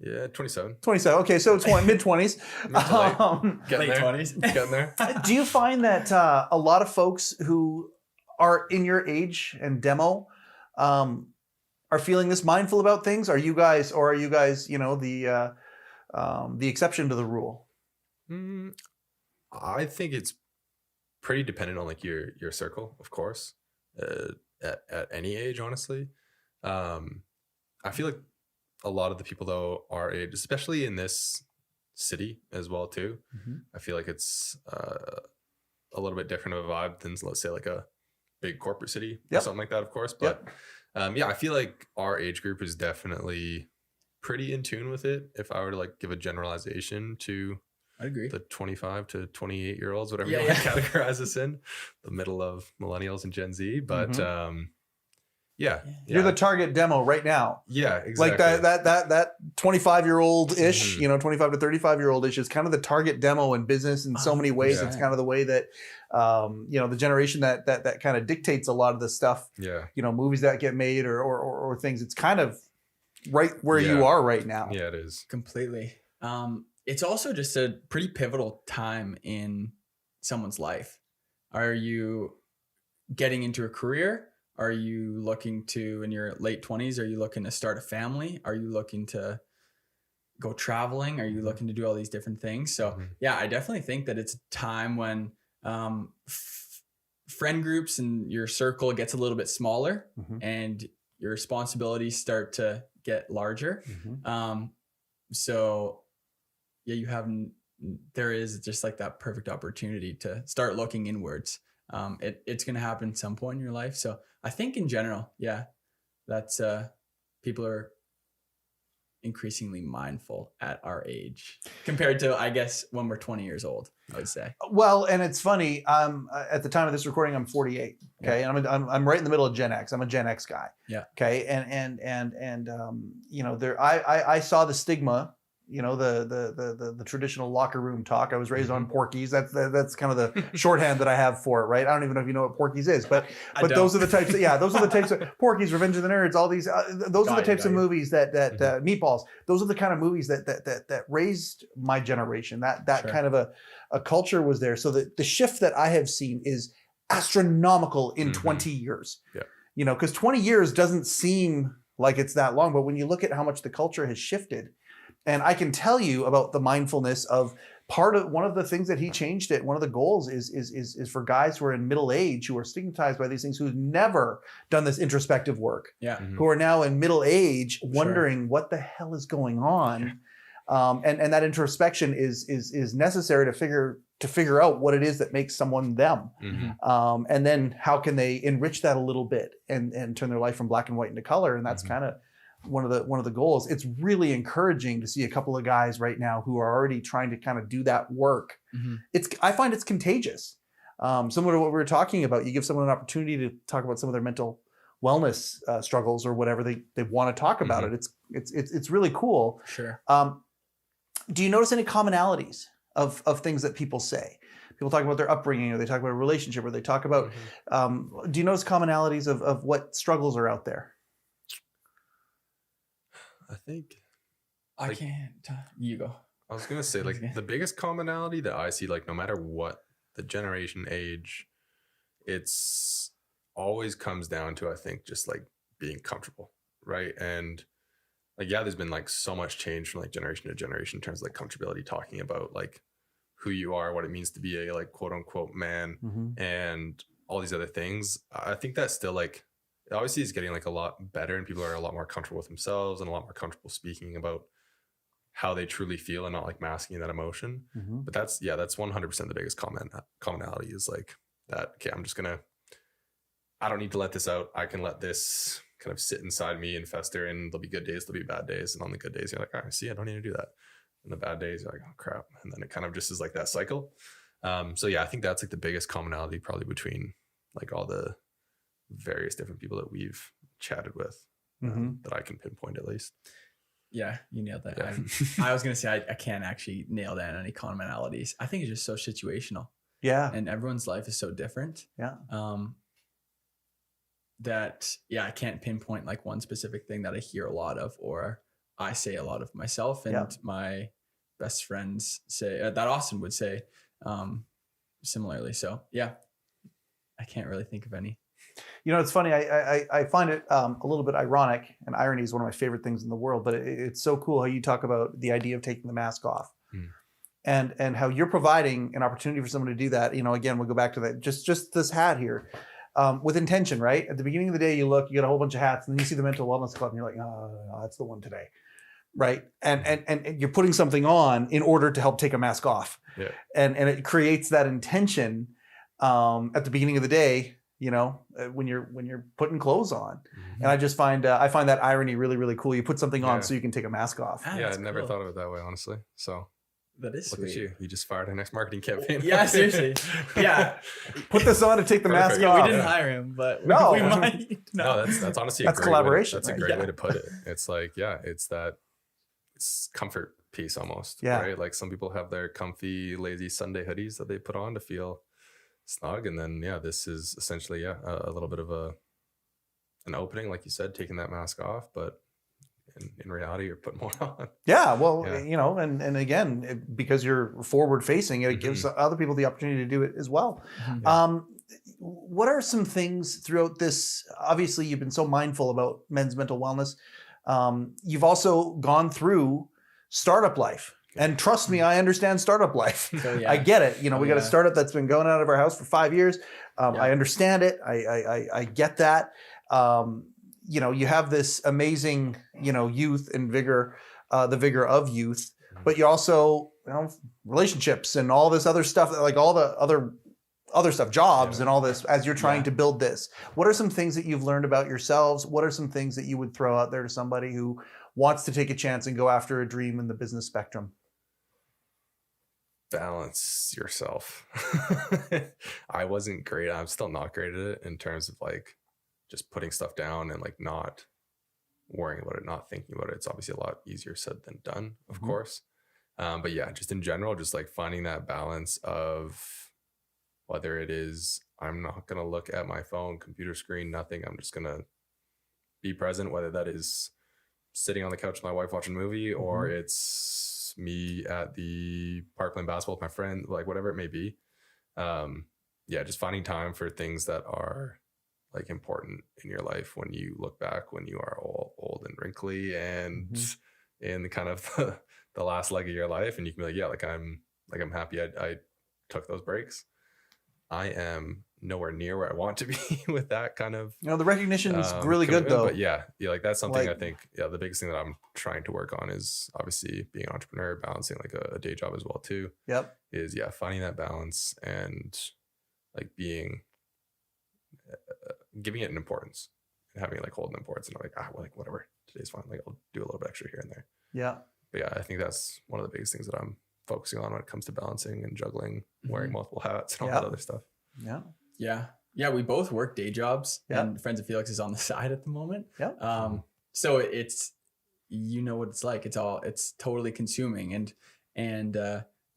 Yeah, 27. 27. Okay, so it's mid-20s. Late 20s. Getting there. Do you find that a lot of folks who are in your age and demo are feeling this mindful about things? Are you guys the exception to the rule? I think it's pretty dependent on like your circle, of course, at any age, honestly. I feel like a lot of the people though our age, especially in this city as well too, I feel like it's a little bit different of a vibe than, let's say, like a big corporate city or something like that, of course. But I feel like our age group is definitely pretty in tune with it. If I were to like give a generalization to I agree. the 25 to 28 year olds, whatever you want to categorize us in, the middle of millennials and Gen Z. But you're the target demo right now. Yeah, exactly. Like that 25-year-old ish, 25 to 35-year-old ish is kind of the target demo in business in so many ways. It's kind of the way that the generation that kind of dictates a lot of the stuff. Yeah. Movies that get made or things. It's kind of right where you are right now. Yeah, it is. Completely. It's also just a pretty pivotal time in someone's life. Are you getting into a career? Are you looking to, in your late 20s, are you looking to start a family? Are you looking to go traveling? Are you looking to do all these different things? So I definitely think that it's a time when friend groups and your circle gets a little bit smaller and your responsibilities start to get larger. There is just like that perfect opportunity to start looking inwards. It's going to happen at some point in your life. So I think in general, that's people are increasingly mindful at our age compared to, I guess, when we're 20 years old, I would say. Well, and it's funny. At the time of this recording, I'm 48. Okay, and I'm right in the middle of Gen X. I'm a Gen X guy. Yeah. Okay, and I saw the stigma. The traditional locker room talk. I was raised on Porky's. That's kind of the shorthand that I have for it, right? I don't even know if you know what Porky's is, but those are the types. Those are the types of Porky's, Revenge of the Nerds, all these. Those are the types of movies that Meatballs. Those are the kind of movies that raised my generation. That kind of a culture was there. So the shift that I have seen is astronomical in 20 years. Yeah. Because 20 years doesn't seem like it's that long, but when you look at how much the culture has shifted. And I can tell you about the mindfulness of one of the things that He Changed It. One of the goals is for guys who are in middle age, who are stigmatized by these things, who've never done this introspective work, who are now in middle age, wondering what the hell is going on. And that introspection is necessary to figure out what it is that makes someone them. And then how can they enrich that a little bit and turn their life from black and white into color. And that's kind of one of the goals. It's really encouraging to see a couple of guys right now who are already trying to kind of do that work. I find it's contagious. Similar to what we were talking about, you give someone an opportunity to talk about some of their mental wellness struggles or whatever they want to talk about it. It's really cool. Sure. Do you notice any commonalities of things that people say? People talk about their upbringing, or they talk about a relationship, or they talk about, do you notice commonalities of what struggles are out there? I think I can't. You go. I was gonna say, like, the biggest commonality that I see, like, no matter what the generation, age, it's always comes down to, I think, just like being comfortable, right? And like, yeah, there's been like so much change from like generation to generation in terms of like comfortability, talking about like who you are, what it means to be a like quote unquote man, and all these other things. I think that's still like, obviously it's getting like a lot better, and people are a lot more comfortable with themselves and a lot more comfortable speaking about how they truly feel and not like masking that emotion. But that's 100% the biggest commonality is like that. Okay, I don't need to let this out. I can let this kind of sit inside me and fester, and there'll be good days, there'll be bad days. And on the good days, you're like, all right, see, I don't need to do that. And the bad days, you're like, oh crap. And then it kind of just is like that cycle. So yeah, I think that's like the biggest commonality probably between like all the various different people that we've chatted with, that I can pinpoint at least. Yeah, you nailed that. Yeah. I was going to say, I can't actually nail down any commonalities. I think it's just so situational. Yeah. And everyone's life is so different. Yeah. That, yeah, I can't pinpoint like one specific thing that I hear a lot of, or I say a lot of myself, and my best friends say that Austin would say similarly. So yeah, I can't really think of any. You know, it's funny. I find it a little bit ironic, and irony is one of my favorite things in the world. But it's so cool how you talk about the idea of taking the mask off, and how you're providing an opportunity for someone to do that. You know, again, we'll go back to that. Just this hat here, with intention, right? At the beginning of the day, you get a whole bunch of hats, and then you see the mental wellness club, and you're like, oh, that's the one today, right? And you're putting something on in order to help take a mask off, and it creates that intention at the beginning of the day. You know, when you're putting clothes on, and I just find that irony really, really cool. You put something on so you can take a mask off. Yeah, I never thought of it that way, honestly. So that is look sweet. at you. You just fired our next marketing campaign. Yeah, seriously. Yeah, put this on to take the mask off. We didn't hire him, but we might. No, that's honestly that's collaboration. That's a great way to put it. It's like, yeah, it's comfort piece almost. Yeah. Right. Like some people have their comfy, lazy Sunday hoodies that they put on to feel snug, and then this is essentially a little bit of an opening, like you said, taking that mask off, but in reality you're putting more on. You know, and again, because you're forward facing, it gives other people the opportunity to do it as well. What are some things throughout this? Obviously you've been so mindful about men's mental wellness. You've also gone through startup life. And trust me, I understand startup life. I get it. You know, we got a startup that's been going out of our house for 5 years. I understand it. I get that. You know, you have this amazing, youth and vigor, the vigor of youth, but you also, relationships and all this other stuff, like all the other stuff, jobs and all this, as you're trying to build this. What are some things that you've learned about yourselves? What are some things that you would throw out there to somebody who wants to take a chance and go after a dream in the business spectrum? Balance yourself. I wasn't great. I'm still not great at it in terms of like just putting stuff down and like not worrying about it, not thinking about it. It's obviously a lot easier said than done, of course. But yeah, just in general, just like finding that balance of whether it is, I'm not going to look at my phone, computer screen, nothing. I'm just going to be present, whether that is sitting on the couch with my wife watching a movie, or it's me at the park playing basketball with my friend, like whatever it may be. Just finding time for things that are like important in your life when you look back, when you are old and wrinkly and in the kind of the last leg of your life, and you can be like, I'm happy I took those breaks. I am nowhere near where I want to be with that kind of the recognition is really good though. But yeah, like that's something I think, the biggest thing that I'm trying to work on is obviously being an entrepreneur, balancing like a day job as well too. Yep. Is finding that balance and like being, giving it an importance and having it like holding importance and like, well, like whatever, today's fine. Like I'll do a little bit extra here and there. Yeah. But yeah, I think that's one of the biggest things that I'm focusing on when it comes to balancing and juggling, wearing multiple hats and all that other stuff. Yeah. Yeah. Yeah. We both work day jobs and Friends of Felix is on the side at the moment. Yeah. So it's, what it's like. It's totally consuming and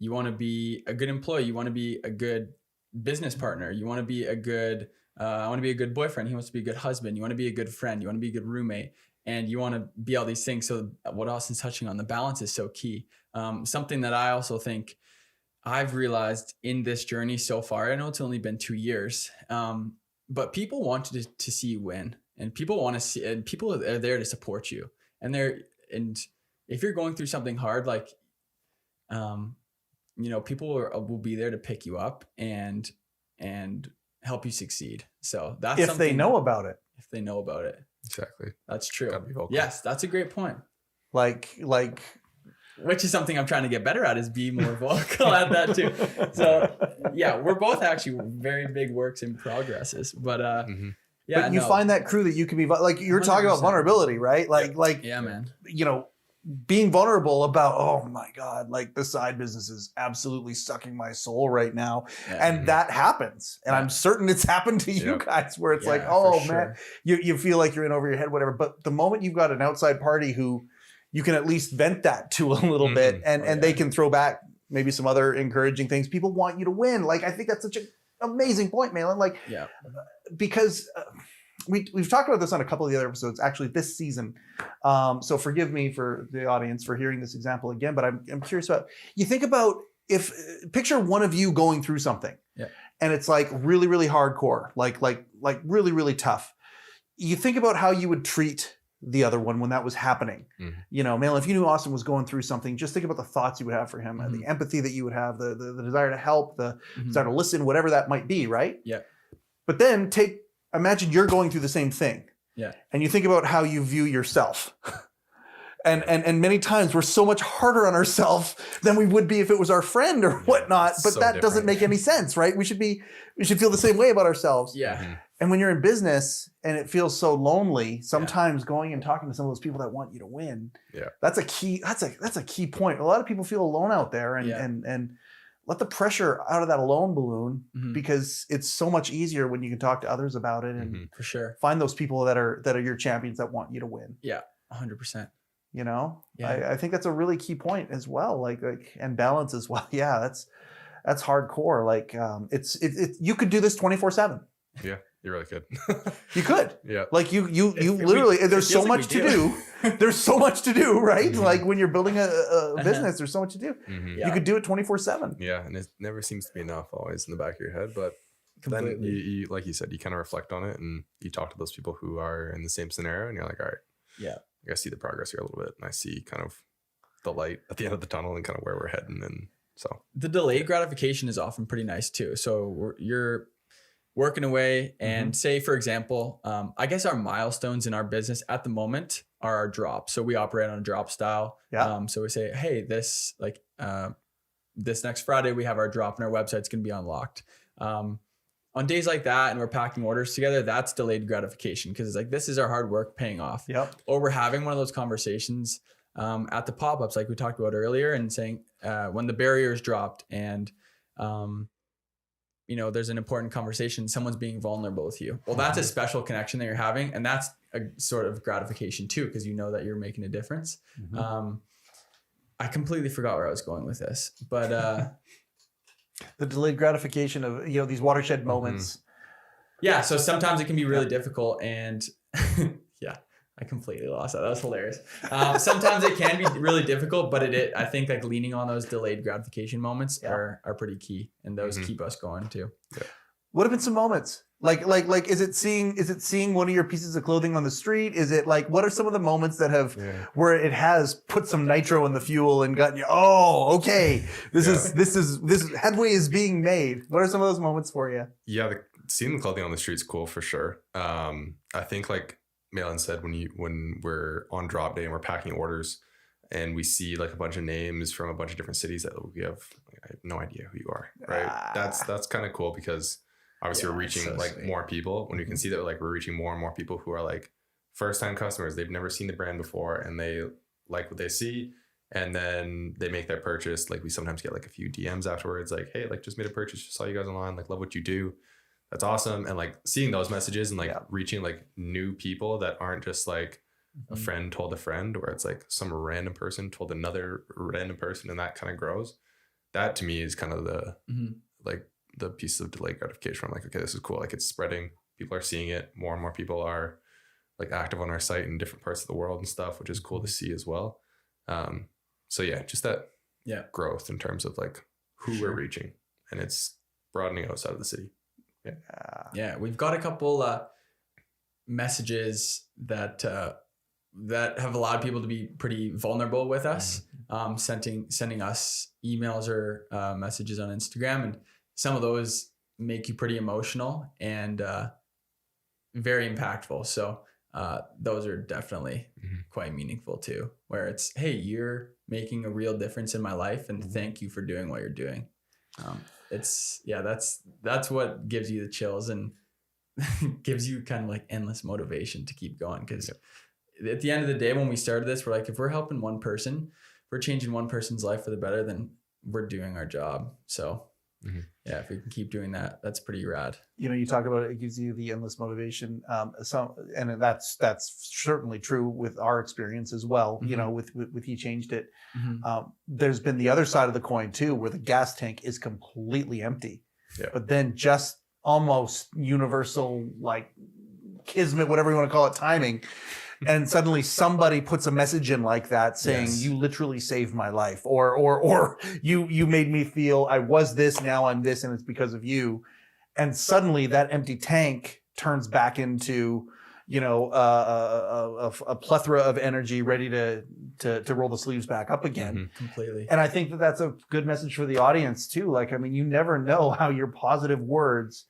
you want to be a good employee. You want to be a good business partner. You want to be a good, I want to be a good boyfriend. He wants to be a good husband. You want to be a good friend. You want to be a good roommate. And you want to be all these things. So what Austin's touching on, the balance is so key. Something that I also think I've realized in this journey so far, I know it's only been 2 years, but people want to see you win, and people want to see, and people are there to support you. And if you're going through something hard, like, people will be there to pick you up and help you succeed. So that's if they know about it. If they know about it. Exactly. That's true. Gotta be vocal. Yes, that's a great point. Like, which is something I'm trying to get better at, is be more vocal at that too. So yeah, we're both actually very big works in progresses, but but you find that crew that you can be like, you're 100%. Talking about vulnerability, right? Like, yeah, man, being vulnerable about, oh my God, like the side business is absolutely sucking my soul right now. Yeah. And that happens. And I'm certain it's happened to you guys where it's like, oh man, you feel like you're in over your head, whatever. But the moment you've got an outside party who you can at least vent that to a little bit and they can throw back maybe some other encouraging things. People want you to win. Like, I think that's such an amazing point, Mahlon. Like, because we've talked about this on a couple of the other episodes, actually this season. So forgive me for the audience for hearing this example again, but I'm curious about, you think about picture one of you going through something and it's like really, really hardcore, like really, really tough. You think about how you would treat the other one when that was happening. Mahlon, if you knew Austin was going through something, just think about the thoughts you would have for him and the empathy that you would have, the desire to help, the desire to listen, whatever that might be, right? Yeah. But then imagine you're going through the same thing. Yeah. And you think about how you view yourself. And many times we're so much harder on ourselves than we would be if it was our friend or whatnot. But that doesn't make any sense, right? We should feel the same way about ourselves. Yeah. And when you're in business and it feels so lonely, sometimes going and talking to some of those people that want you to win, that's a key point. A lot of people feel alone out there and let the pressure out of that alone balloon because it's so much easier when you can talk to others about it and for sure find those people that are your champions that want you to win. Yeah, 100%. I think that's a really key point as well. Like and balance as well. Yeah, that's hardcore. Like it's you could do this 24/7. Yeah. You really could. You could. Yeah. Like you literally, there's so much to do. There's so much to do, right? Like when you're building a business, there's so much to do. You could do it 24/7. Yeah. And it never seems to be enough always in the back of your head. But then you like you said, you kind of reflect on it and you talk to those people who are in the same scenario and you're like, all right, I see the progress here a little bit. And I see kind of the light at the end of the tunnel and kind of where we're heading. And so the delayed gratification is often pretty nice too. So you're working away and say, for example, I guess our milestones in our business at the moment are our drops. So we operate on a drop style. Yeah. So we say, hey, this next Friday, we have our drop and our website's going to be unlocked. On days like that, and we're packing orders together, that's delayed gratification because it's like, this is our hard work paying off. Yep. Or we're having one of those conversations at the pop-ups like we talked about earlier and saying when the barriers dropped and there's an important conversation, someone's being vulnerable with you. Well, that's a special connection that you're having. And that's a sort of gratification too, because you know that you're making a difference. I completely forgot where I was going with this, but the delayed gratification of, these watershed moments. Yeah. So sometimes it can be really difficult and I completely lost that. That was hilarious. Sometimes it can be really difficult, but I think like leaning on those delayed gratification moments are pretty key, and those keep us going too. Yeah. What have been some moments? Like is it seeing one of your pieces of clothing on the street? Is it like, what are some of the moments that have where it has put some nitro in the fuel and gotten you, oh, okay, this is headway is being made. What are some of those moments for you? Yeah, seeing the clothing on the street is cool for sure. I think like Mahlon said, when we're on drop day and we're packing orders and we see like a bunch of names from a bunch of different cities that I have no idea who you are, right? That's kind of cool because obviously we're reaching like sweet. More people when you can see that like we're reaching more and more people who are like first time customers. They've never seen the brand before and they like what they see. And then they make their purchase. Like we sometimes get like a few DMs afterwards, like, hey, like just made a purchase, just saw you guys online, like love what you do. That's awesome. And like seeing those messages and like reaching like new people that aren't just like a friend told a friend, where it's like some random person told another random person, and that kind of grows. That to me is kind of the like the piece of delayed gratification. I'm like, okay, this is cool. Like it's spreading. People are seeing it. More and more people are like active on our site in different parts of the world and stuff, which is cool to see as well. So yeah, just that growth in terms of like who we're reaching, and it's broadening outside of the city. Yeah, we've got a couple messages that have allowed people to be pretty vulnerable with us, sending us emails or messages on Instagram, and some of those make you pretty emotional and very impactful. So those are definitely quite meaningful too, where it's, hey, you're making a real difference in my life, and thank you for doing what you're doing. That's what gives you the chills and gives you kind of like endless motivation to keep going. Because at the end of the day, when we started this, we're like, if we're helping one person, if we're changing one person's life for the better, then we're doing our job. So yeah, if we can keep doing that, that's pretty rad. You know, you talk about it gives you the endless motivation. And that's certainly true with our experience as well. You know, with He Changed It. There's been the other side of the coin too, where the gas tank is completely empty, but then just almost universal, like kismet, whatever you want to call it, timing. And suddenly somebody puts a message in like that saying, you literally saved my life, or you made me feel I was this, now I'm this, and it's because of you. And suddenly that empty tank turns back into, you know, a plethora of energy ready to roll the sleeves back up again. Completely. And I think that that's a good message for the audience too. Like, I mean, you never know how your positive words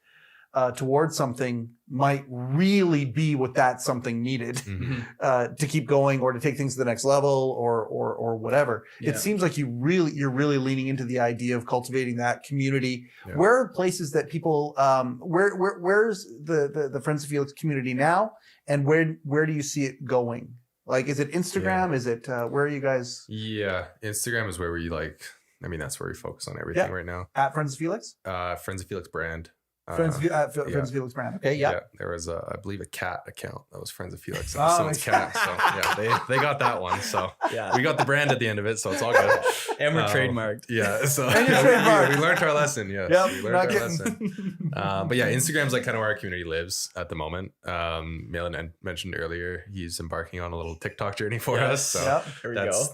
towards something might really be what that something needed to keep going or to take things to the next level or whatever. It seems like you're really leaning into the idea of cultivating that community. Where are places that people where's the Friends of Felix community now, and where do you see it going? Like, is it Instagram? Is it where are you guys? Instagram is where we that's where we focus on everything right now. At Friends of Felix? Friends of Felix brand. Friends of Felix brand. Okay, yeah. There was I believe a cat account that was Friends of Felix. Someone's cat. So yeah, they got that one. So we got the brand at the end of it, so it's all good. And we're trademarked. Yeah. So and you're trademarked. We learned our lesson. Yes. Yep, we learned our lesson. But yeah, Instagram's like kind of where our community lives at the moment. Mahlon mentioned earlier he's embarking on a little TikTok journey for us. So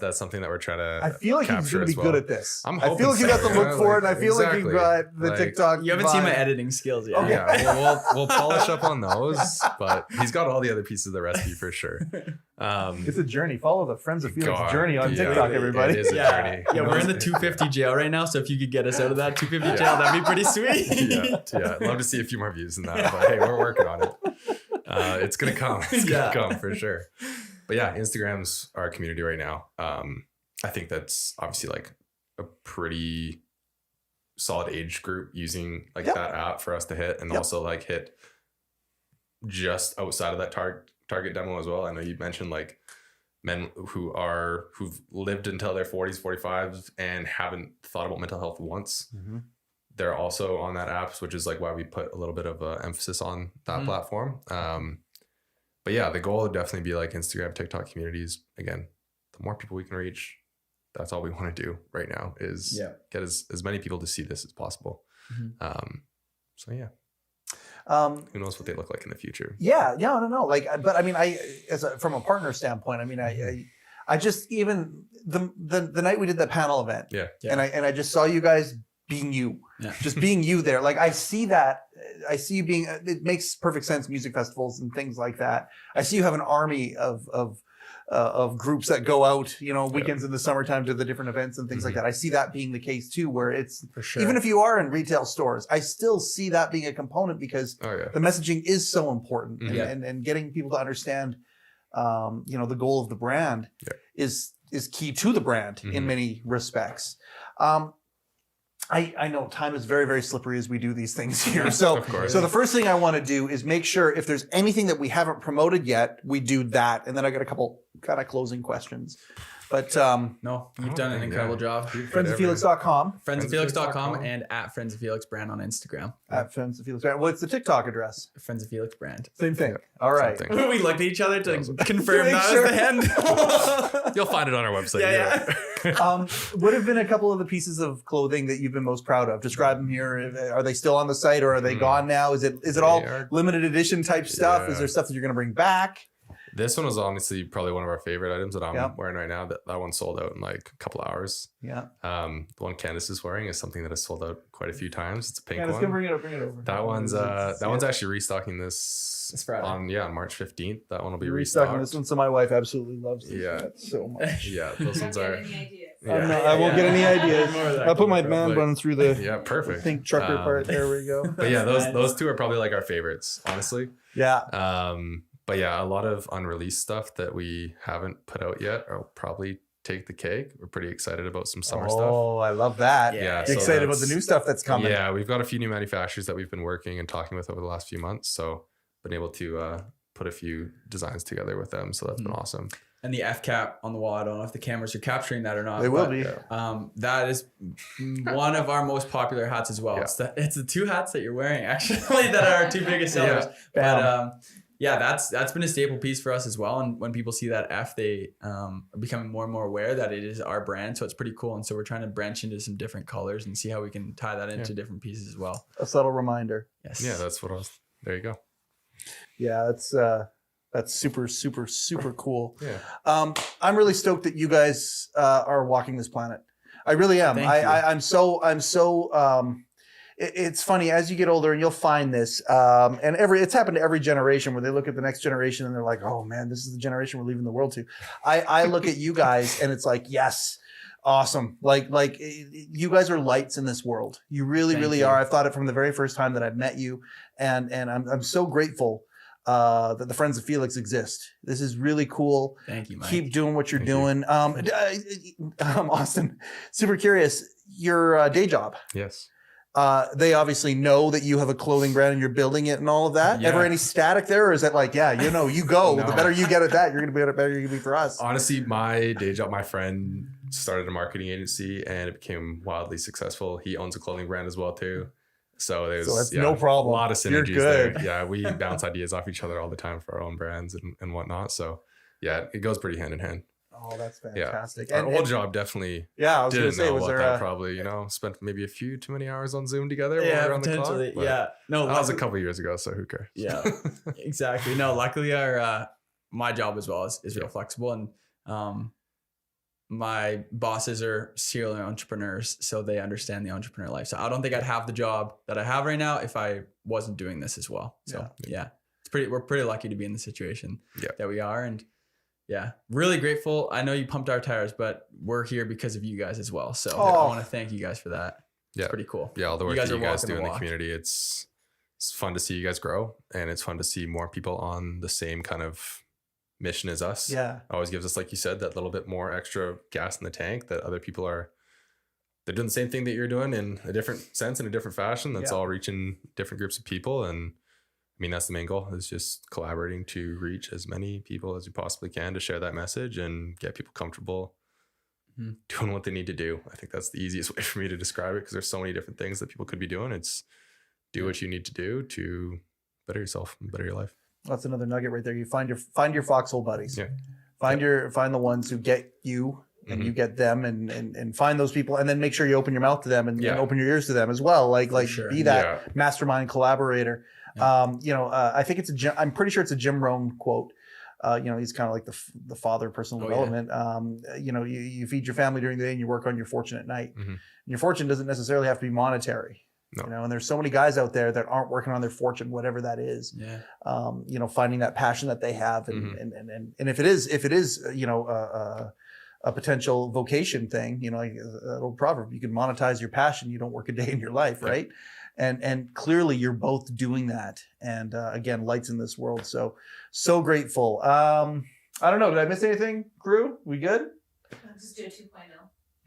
that's something that we're trying to. I feel like he's going to be good at this. I feel like you got the look for it, and I feel like you got the TikTok. You haven't seen my editing skills yet. Oh, yeah, we'll polish up on those, but he's got all the other pieces of the recipe for sure. It's a journey. Follow the Friends of Felix journey on TikTok, everybody. It is a journey. Yeah, we're in the 250 jail right now, so if you could get us out of that 250 jail, that'd be pretty sweet. I'd love to see a few more views than that, but hey, we're working on it. It's gonna come. It's gonna come for sure. But yeah, Instagram's our community right now. I think that's obviously like a pretty solid age group using like that app for us to hit, and also like hit just outside of that target demo as well. I know you mentioned like men who've lived until their 40s, 45s and haven't thought about mental health once. They're also on that app, which is like why we put a little bit of emphasis on that platform. But yeah, the goal would definitely be like Instagram, TikTok communities. Again, the more people we can reach, that's all we want to do right now is get as many people to see this as possible. So yeah. Who knows what they look like in the future? No. Like, but I mean, from a partner standpoint, I mean, I just, even the night we did that panel event, and I just saw you guys being you. just being you there. Like I see that. I see you being. It makes perfect sense. Music festivals and things like that. I see you have an army of groups that go out, weekends in the summertime to the different events and things like that. I see that being the case too, where it's For sure. even if you are in retail stores, I still see that being a component because the messaging is so important and getting people to understand, the goal of the brand is key to the brand in many respects. I know time is very, very slippery as we do these things here. So the first thing I want to do is make sure if there's anything that we haven't promoted yet, we do that. And then I got a couple kind of closing questions. But no, you've done an incredible job. Friendsoffelix.com. Friendsoffelix.com and at Friends of Felix brand on Instagram. At Friends of Felix brand. What's the TikTok address? Friends of Felix brand. Same thing. All right. We looked at each other to confirm that was the end. You'll find it on our website. Yeah. What have been a couple of the pieces of clothing that you've been most proud of? Describe them here. Are they still on the site or are they gone now? Is it all limited edition type stuff? Is there stuff that you're going to bring back? This one was honestly probably one of our favorite items that I'm wearing right now. That one sold out in like a couple hours. Yeah. The one Candace is wearing is something that has sold out quite a few times. It's a pink one. Bring it over. That one's actually restocking this Friday. on March 15th. That one will be restocking restocked. this one, so my wife absolutely loves this so much. Yeah, those ones are. I won't get any ideas. I'll put my man bun through the perfect pink trucker part. There we go. But yeah, those two are probably like our favorites, honestly. Yeah. But yeah, a lot of unreleased stuff that we haven't put out yet. I'll probably take the cake. We're pretty excited about some summer stuff. Oh, I love that. Yeah. So excited about the new stuff that's coming. Yeah, we've got a few new manufacturers that we've been working and talking with over the last few months. So been able to put a few designs together with them. So that's been awesome. And the F cap on the wall, I don't know if the cameras are capturing that or not. They will be. That is one of our most popular hats as well. Yeah. It's the two hats that you're wearing actually that are our two biggest sellers. But that's been a staple piece for us as well. And when people see that F, they are becoming more and more aware that it is our brand. So it's pretty cool. And so we're trying to branch into some different colors and see how we can tie that into different pieces as well. A subtle reminder. Yes. Yeah, that's what I was. There you go. Yeah, that's super, super, super cool. Yeah. I'm really stoked that you guys are walking this planet. I really am. I'm so it's funny as you get older and you'll find this and it's happened to every generation where they look at the next generation and they're like, oh man, this is the generation we're leaving the world to. I look at you guys and it's like, yes, awesome. Like you guys are lights in this world. You really are. I've thought it from the very first time that I've met you and I'm so grateful that the Friends of Felix exist. This is really cool. Thank you, Mike. Keep doing what you're doing. Austin, super curious, your day job. Yes. They obviously know that you have a clothing brand and you're building it and all of that. Yeah. Ever any static there? Or is it like, you go, No. The better you get at that, you're going to be the better you're going to be for us. Honestly, my day job, my friend started a marketing agency and it became wildly successful. He owns a clothing brand as well too. So that's no problem. A lot of synergies You're good. there. Yeah, we bounce ideas off each other all the time for our own brands and whatnot. So yeah, it goes pretty hand in hand. Oh, that's fantastic. Yeah. Our old job definitely I was didn't say, know was what there that probably, spent maybe a few too many hours on Zoom together while we were on the clock. Yeah. No, that was a couple of years ago, so who cares? Yeah, exactly. No, luckily our my job as well is real flexible and my bosses are serial entrepreneurs, so they understand the entrepreneur life. So I don't think I'd have the job that I have right now if I wasn't doing this as well. So we're pretty lucky to be in the situation that we are. And really grateful. I know you pumped our tires, but we're here because of you guys as well. So I want to thank you guys for that. It's pretty cool. Yeah, all the work that you guys do in the community. It's fun to see you guys grow, and it's fun to see more people on the same kind of mission as us. Yeah. Always gives us, like you said, that little bit more extra gas in the tank that other people they're doing the same thing that you're doing in a different sense, in a different fashion. That's all reaching different groups of people. And I mean, that's the main goal, is just collaborating to reach as many people as you possibly can to share that message and get people comfortable doing what they need to do. I think that's the easiest way for me to describe it, because there's so many different things that people could be doing. It's do what you need to do to better yourself and better your life. That's another nugget right there. You find your foxhole buddies. Yeah. Find the ones who get you and you get them and find those people, and then make sure you open your mouth to them and open your ears to them as well. Like be that mastermind collaborator. Yeah. I think I'm pretty sure it's a Jim Rohn quote. He's kind of like the father of personal development. You feed your family during the day and you work on your fortune at night. And your fortune doesn't necessarily have to be monetary. No. You know, and there's so many guys out there that aren't working on their fortune, whatever that is. Yeah. You know, finding that passion that they have, and if it is, you know, a potential vocation thing, you know, like that old proverb, you can monetize your passion, you don't work a day in your life, right? And clearly you're both doing that. And again, lights in this world. So grateful. I don't know. Did I miss anything, crew? We good? I'll just do a 2.0.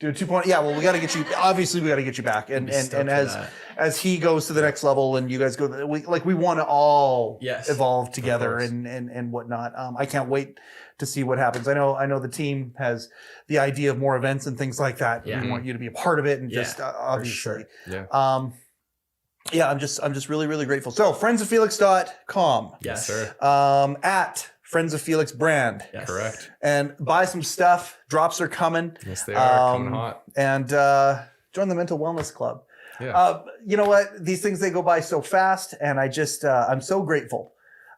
Do a 2.0. Yeah, well, we got to get you, obviously we got to get you back. And as he goes to the next level and you guys go, we want to all evolve together and whatnot. I can't wait to see what happens. I know the team has the idea of more events and things like that. We want you to be a part of it and just obviously. Yeah. Yeah, I'm just really, really grateful. So friendsoffelix.com. Yes, sir. At Friends of Felix brand. Yes. Correct. And buy some stuff. Drops are coming. Yes, they are coming hot. And join the Mental Wellness Club. Yeah. You know what? These things, they go by so fast, and I just I'm so grateful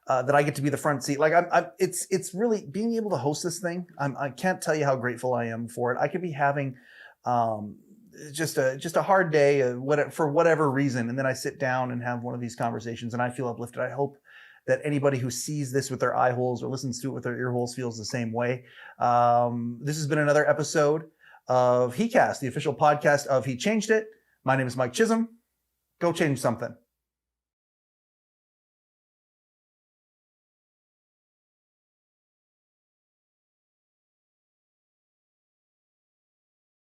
that I get to be the front seat. Like it's really being able to host this thing. I can't tell you how grateful I am for it. I could be having just a hard day, for whatever reason, and then I sit down and have one of these conversations, and I feel uplifted. I hope that anybody who sees this with their eye holes or listens to it with their ear holes feels the same way. This has been another episode of HeCast, the official podcast of He Changed It. My name is Mike Chisholm. Go change something.